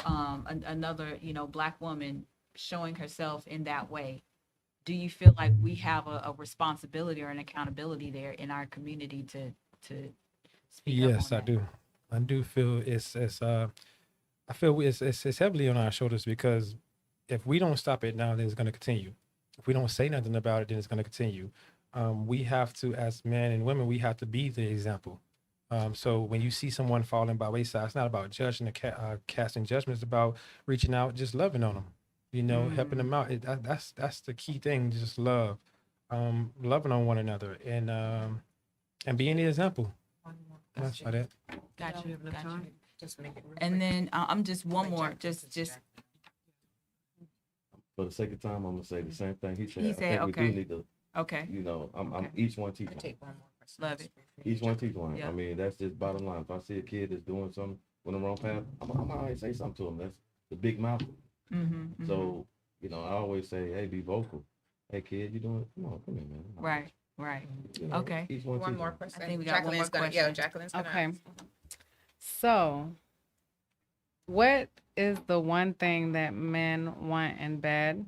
another, Black woman showing herself in that way, do you feel like we have a responsibility or an accountability there in our community to speak up Yes, on I that? do. I do feel I feel it's heavily on our shoulders, because if we don't stop it now, then it's going to continue. If we don't say nothing about it, then it's going to continue. We have to, as men and women, we have to be the example. So when you see someone falling by wayside, it's not about judging and casting judgment. It's about reaching out, just loving on them, helping them out. That's the key thing, just love, loving on one another, and being the example. That's about it. Got you. Got you. Just make it real And quick. then I'm just one more, just For the sake of time, I'm gonna say the same thing he said. He I said, think we okay. do need to, okay. I'm Okay. each one teach I'll one. take one more person. Love it. Each one teach one. Yeah. I mean, that's just bottom line. If I see a kid that's doing something on the wrong path, I'm always say something to him. That's the big mouth. Mm-hmm. So, I always say, hey, be vocal. Hey, kid, you doing? Come here, man. Right. You know, Okay. Each one One teach more one. person. I think we got one more Jacqueline's question. Jacqueline's gonna Okay. ask. So, what is the one thing that men want in bed?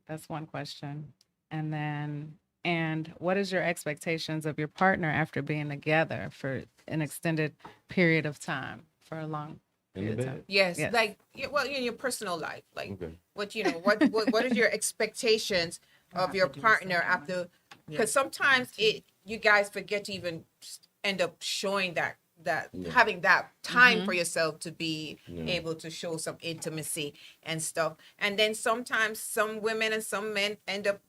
That's one question. And what is your expectations of your partner after being together for an extended period of time, for a long In the period of time? bed. Yes, Yes. like in your personal life, like Okay. what is your expectations of your partner after? Because sometimes you guys forget to even end up showing that Yeah. having that time for yourself to be Yeah. able to show some intimacy and stuff. And then sometimes some women and some men end up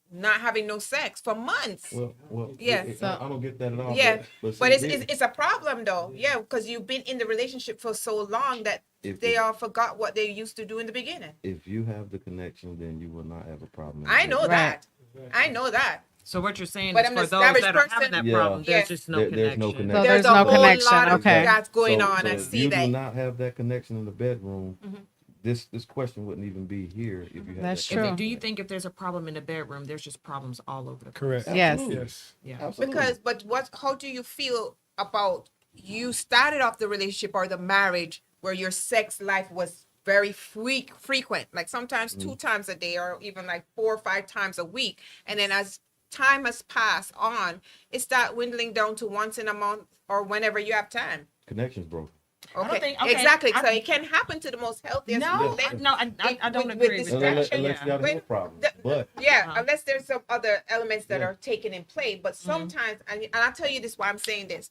not having no sex for months. Well, Yeah. I don't get that at all. Yeah, but But see, it's a problem though, yeah, because you've been in the relationship for so long that if, they all forgot what they used to do in the beginning. if you have the connection, then you will not have a problem. in the I know bed. that. I know that. So what you're saying But is I'm for an those established that are having person. that Yeah. problem, Yeah. there's just no There's no connection. So connection. there's a no whole connection, lot of okay. that's going So- on. so I if see you that. do not have that connection in the bedroom, Mhm. this question wouldn't even be here if you had That's that true. connection. Do you think if there's a problem in the bedroom, there's just problems all over the place? Correct. Yes. Absolutely. Yes. Yeah. Absolutely. Because how do you feel about you started off the relationship or the marriage where your sex life was very frequent, like sometimes 2 times a day or even like 4 or 5 times a week, and then as time has passed on, it start dwindling down to once in a month or whenever you have time. Connection's broken. Okay, okay, exactly. I- so it can happen to the most healthiest. No, Yeah. I don't With agree this with Unless, that. unless you got a Wait, health problem. the- But Yeah, Uh-huh. unless there's some other elements that Yeah. are taken in play. But sometimes, and I'll tell you this why I'm saying this.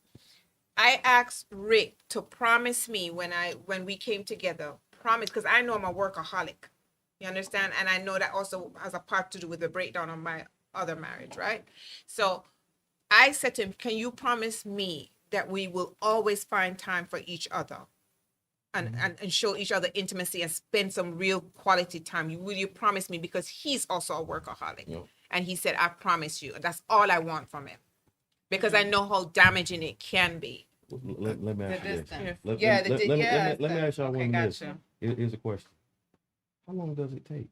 I asked Rick to promise me when we came together, because I know I'm a workaholic. You understand? And I know that also has a part to do with the breakdown of my other marriage, right? So I said to him, can you promise me that we will always find time for each other? And show each other intimacy and spend some real quality time. Will you promise me? Because he's also a workaholic. Yep. And he said, I promise you. That's all I want from him. Because I know how damaging it can be. let me ask you this. distance. Let, Yeah, let, the let, di- let, yeah, let, me, let me ask y'all Okay, one got this. you. Here's a question. How long does it take?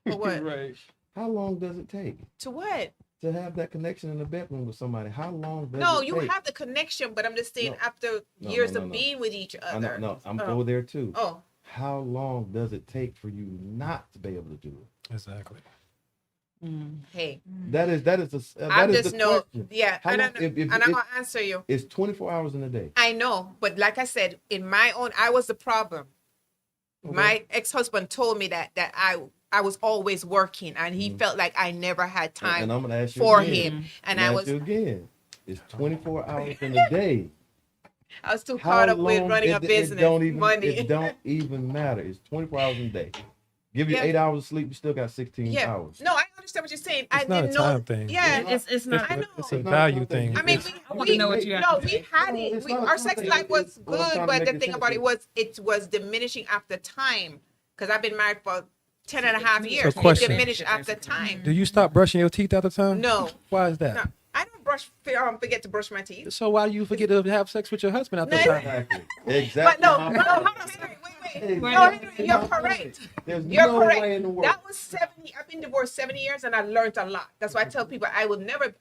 For what? Right. How long does it take To what? to have that connection in the bedroom with somebody? How long does No, it you take? have the connection, but I'm just saying No. after No, years no, of no. being with each I other. know, no, I'm Oh. over there too. Oh, How long does it take for you not to be able to do it? Exactly. Hey, That is I that is just the know, question. yeah, How and, long- if and I'm gonna answer you. It's 24 hours in a day. I know, but like I said, in my own, I was the problem. My ex-husband told me that I was always working, and he felt like I never had time And I'm gonna ask you for again. him, I'm and gonna I ask was you again. It's 24 hours in a day. too How caught up with long- running a it business, don't even, money. It don't even matter. It's 24 hours in a day. Give you Yeah. 8 hours of sleep, you still got 16 Yeah, hours. no, I understand what you're saying. I It's not a didn't know. time thing. Yeah, It's not. I know. It's a It's not value something thing. you I mean, can- I wanna know what you have no, to we say. had No, it. it's We, not our something. sex life was What I'm good, trying to but the make thing it about it simple. was it was diminishing after time. Because I've been married for 10 and a half years. It question. diminished after time. Do you stop brushing your teeth at the time? No, Why is that? no, I don't forget to brush my teeth. So why do you forget to have sex with your husband at the No. time? Exactly. But Exactly. no, my no, hold point. on, Henry, wait. Exactly. No, Henry, you're My point. correct. There's You're no correct. way in the world. That was 70. I've been divorced 7 years, and I learned a lot. That's why I tell people I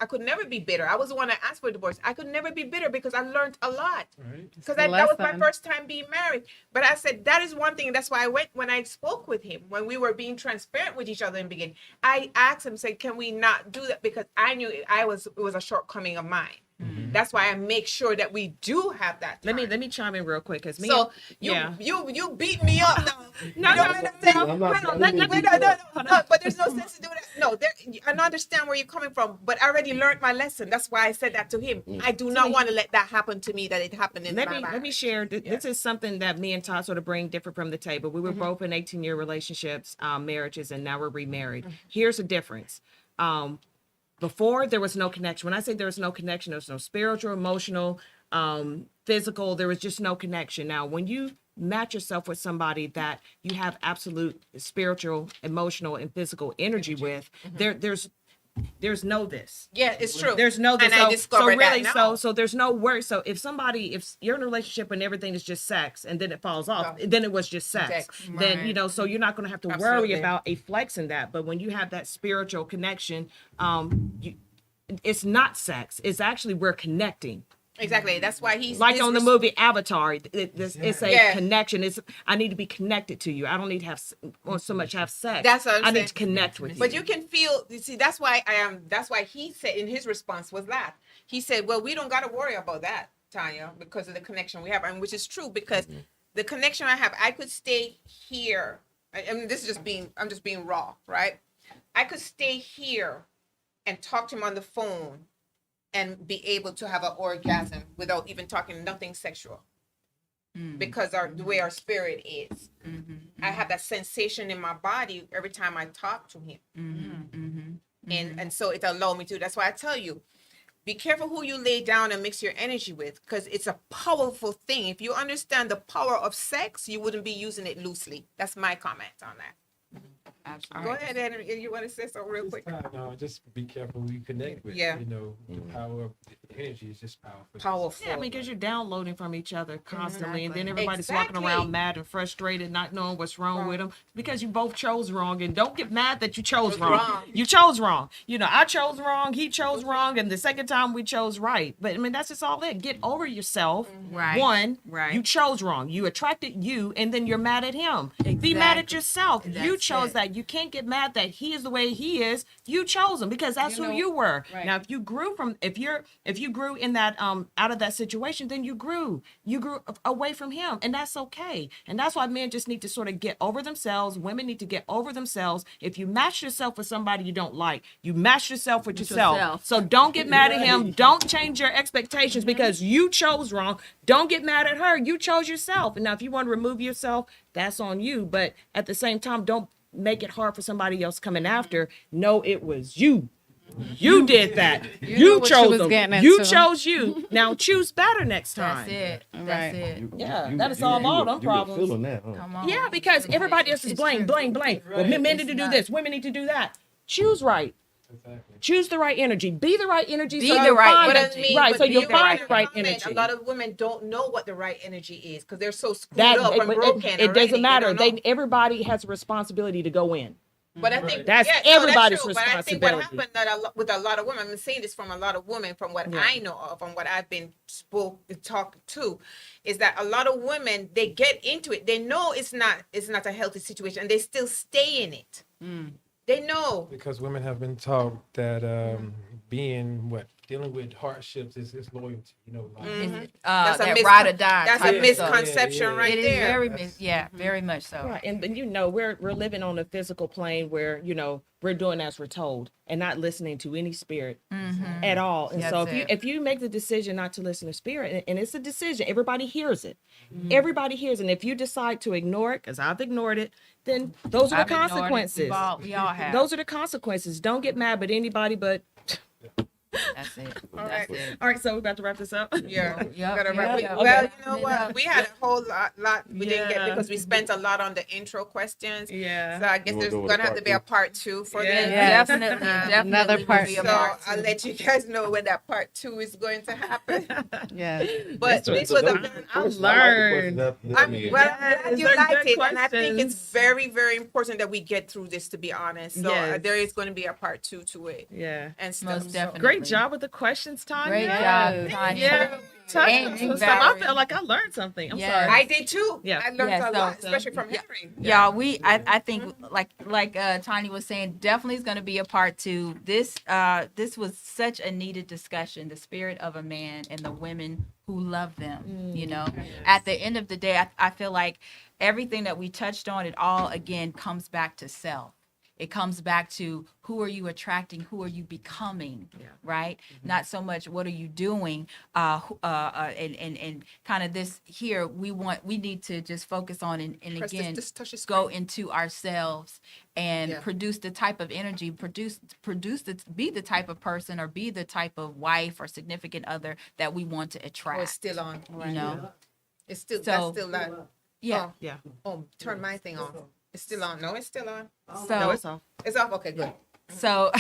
could never be bitter. I was the one that asked for a divorce. I could never be bitter because I learned a lot. Because that was my Lesson. first time being married. But I said that is one thing. That's why I went when I spoke with him when we were being transparent with each other in the beginning. I asked him, said, "Can we not do that?" Because I knew it was a shortcoming of mine. That's why I make sure that we do have that. Let time. me chime in real quick because me. So yeah. you beat me up now. No, You know no, what I'm no, saying? I'm not Wait, trying let- to let- beat no, you no, up. no, but there's no sense to do that. No, I understand where you're coming from, but I already learned my lesson. That's why I said that to him. I do not want to let that happen to me. That it happened in let my me marriage. share. This is something that me and Todd sort of bring different from the table. We were both in 18-year relationships, marriages, and now we're remarried. Here's the difference. Before there was no connection. When I say there was no connection, there was no spiritual, emotional, physical. There was just no connection. Now, when you match yourself with somebody that you have absolute spiritual, emotional, and physical energy with, there's no this. Yeah, it's true. There's no this. And I So discovered really, that now. so there's no worry. So if you're in a relationship and everything is just sex and then it falls off, then it was just sex. Sex, Then right. so you're not going to have to Absolutely. worry about a flex in that. But when you have that spiritual connection, it's not sex. It's actually we're connecting. Exactly. That's why he's Like his on the res- movie Avatar, it's a Yeah. connection. I need to be connected to you. I don't need to have so much have sex. That's what I'm I need saying. to connect with you. But you can feel. You see, that's why I am. That's why he said in his response was that he said, "Well, we don't got to worry about that, Tanya, because of the connection we have," and which is true because the connection I have, I could stay here. I mean, this is just being. I'm just being raw, right? I could stay here and talk to him on the phone and be able to have an orgasm without even talking nothing sexual because the way our spirit is. I have that sensation in my body every time I talk to him. And so it allowed me to. That's why I tell you, be careful who you lay down and mix your energy with, because it's a powerful thing. If you understand the power of sex, you wouldn't be using it loosely. That's my comment on that. Absolutely. Go ahead, Henry. You want to say something real quick? No, just be careful who you connect with. Yeah. You know, the power of the energy is just powerful. Powerful. Yeah, I mean, because you're downloading from each other constantly, and then Exactly. everybody's walking Exactly. around mad and frustrated, not knowing what's wrong with them because you both chose wrong. And don't get mad that you chose wrong. wrong. You chose wrong. You know, I chose wrong, he chose wrong, and the second time we chose right. But I mean, that's just all it. Get over yourself. Right. One, Right. you chose wrong. You attracted you, and then you're mad at him. Be mad at Exactly. yourself. You That's chose it. that. You can't get mad that he is the way he is. You chose him because that's who you were. right. Now, if you grew in that out of that situation, then you grew away from him, and that's okay. And that's why men just need to sort of get over themselves. Women need to get over themselves. If you match yourself with somebody you don't like, you match yourself with yourself. So don't get mad at him. Don't change your expectations because you chose wrong. Don't get mad at her. You chose yourself. And now if you want to remove yourself, that's on you. But at the same time, don't make it hard for somebody else coming after. No, it was you. You did that. know You what you chose was them. getting You into. chose you. Now choose better next time. That's it. That's Right. it. Yeah, that'll solve all them problems. Feeling that, huh? Come on. Yeah, because everybody else is blame. Well, men need to do this. Women need to do that. Choose right. Choose the right energy. Be the right energy. Be so the you'll right find energy. it. Right. but So you'll you're find the right comment, energy. A lot of women don't know what the right energy is because they're so screwed That up and broken. it already. doesn't matter. don't know. Everybody has a responsibility to go in. But I think That's no, everybody's true. But I think what responsibility. happened with a lot of women, I'm saying this from a lot of women, from what I know of and what I've been talked to, is that a lot of women, they get into it. They know it's not a healthy situation, and they still stay in it. They know. Because women have been taught that dealing with hardships is loyalty. You know, like, That's a that mis- ride or die. That's type a of stuff. misconception right It is there. very, That's- very much so. Right. And you know, we're living on a physical plane where, you know, we're doing as we're told and not listening to any spirit at all. And so That's it. if you make the decision not to listen to spirit, and it's a decision, everybody hears it. Everybody hears it. And if you decide to ignore it, because I've ignored it, then those are I've the ignored it. consequences. We all have. Those are the consequences. Don't get mad with anybody but That's it. All That's right. it. all right, so we're about to wrap this up. Yeah. Yep, Gotta yep, wrap- yep. Well, Okay. you know what? We had a whole lot we didn't get Yeah. because we spent a lot on the intro questions. Yeah. So I guess You wanna there's go with gonna a have to be a part 2 for Yeah. this. Yes. Definitely. Another will part be So a part I'll two. let you guys know when that part 2 is going to happen. Yeah. But this was a learned. well, Yes, I'm glad you they're liked good it, and I think it's questions. very, very important that we get through this. To be honest, so Yes. there is going to be a part 2 to it Yeah. and stuff. Most So- definitely. Great job with the questions, Tanya. Great job, Yes. Tanya. Yeah. Touched And on some stuff. I Valerie. felt like I learned something. I'm Yes. sorry. I did too. Yeah. I learned Yeah, a so- lot, especially from yeah. Henry. Y'all, I think like Tanya was saying, definitely is going to be a part 2. This was such a needed discussion, the spirit of a man and the women who love them. You know, at the end of the day, I feel like everything that we touched on, it all again comes back to self. It comes back to who are you attracting, who are you becoming, right? Not so much what are you doing, and kind of this here. We need to just focus on and Press this- again this touch the go screen. into ourselves and Yeah. produce the type of energy, be the type of person or be the type of wife or significant other that we want to Oh, attract. it's still on. You know, It's still So- that's still on. yeah. Oh, Yeah. oh, turn my thing off. It's still on. No, it's still on. So No, it's off. It's off. Okay, good. So,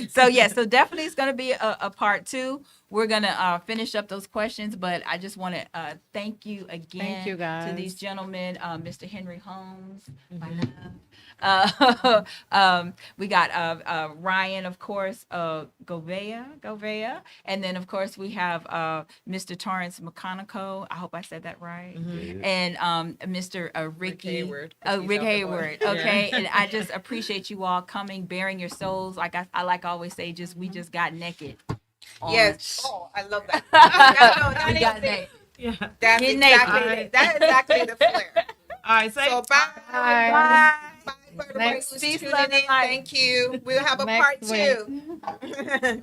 so definitely it's going to be a part 2. We're going to finish up those questions, but I just want to thank you again Thank you, to these guys. gentlemen, Mr. Henry Holmes, my Mm-hmm. love. We got Ryan, of course, Govea, and then of course we have Mr. Torrance McConaughey. I hope I said that right. Mm-hmm. And Mr. Ricky Hayward. Rick Hayward. Okay, Yeah. and I just appreciate you all coming, bearing your souls. Like I like always say, we just got naked. on- Yes. Oh, I love that. that we is got it. naked. Yeah. That's Get exactly naked. it. That's exactly the flair. All right. Say So bye. Bye. Bye for everybody Next- who's Peace, tuning love, in. and light. Thank you. We'll have a Next part week. 2.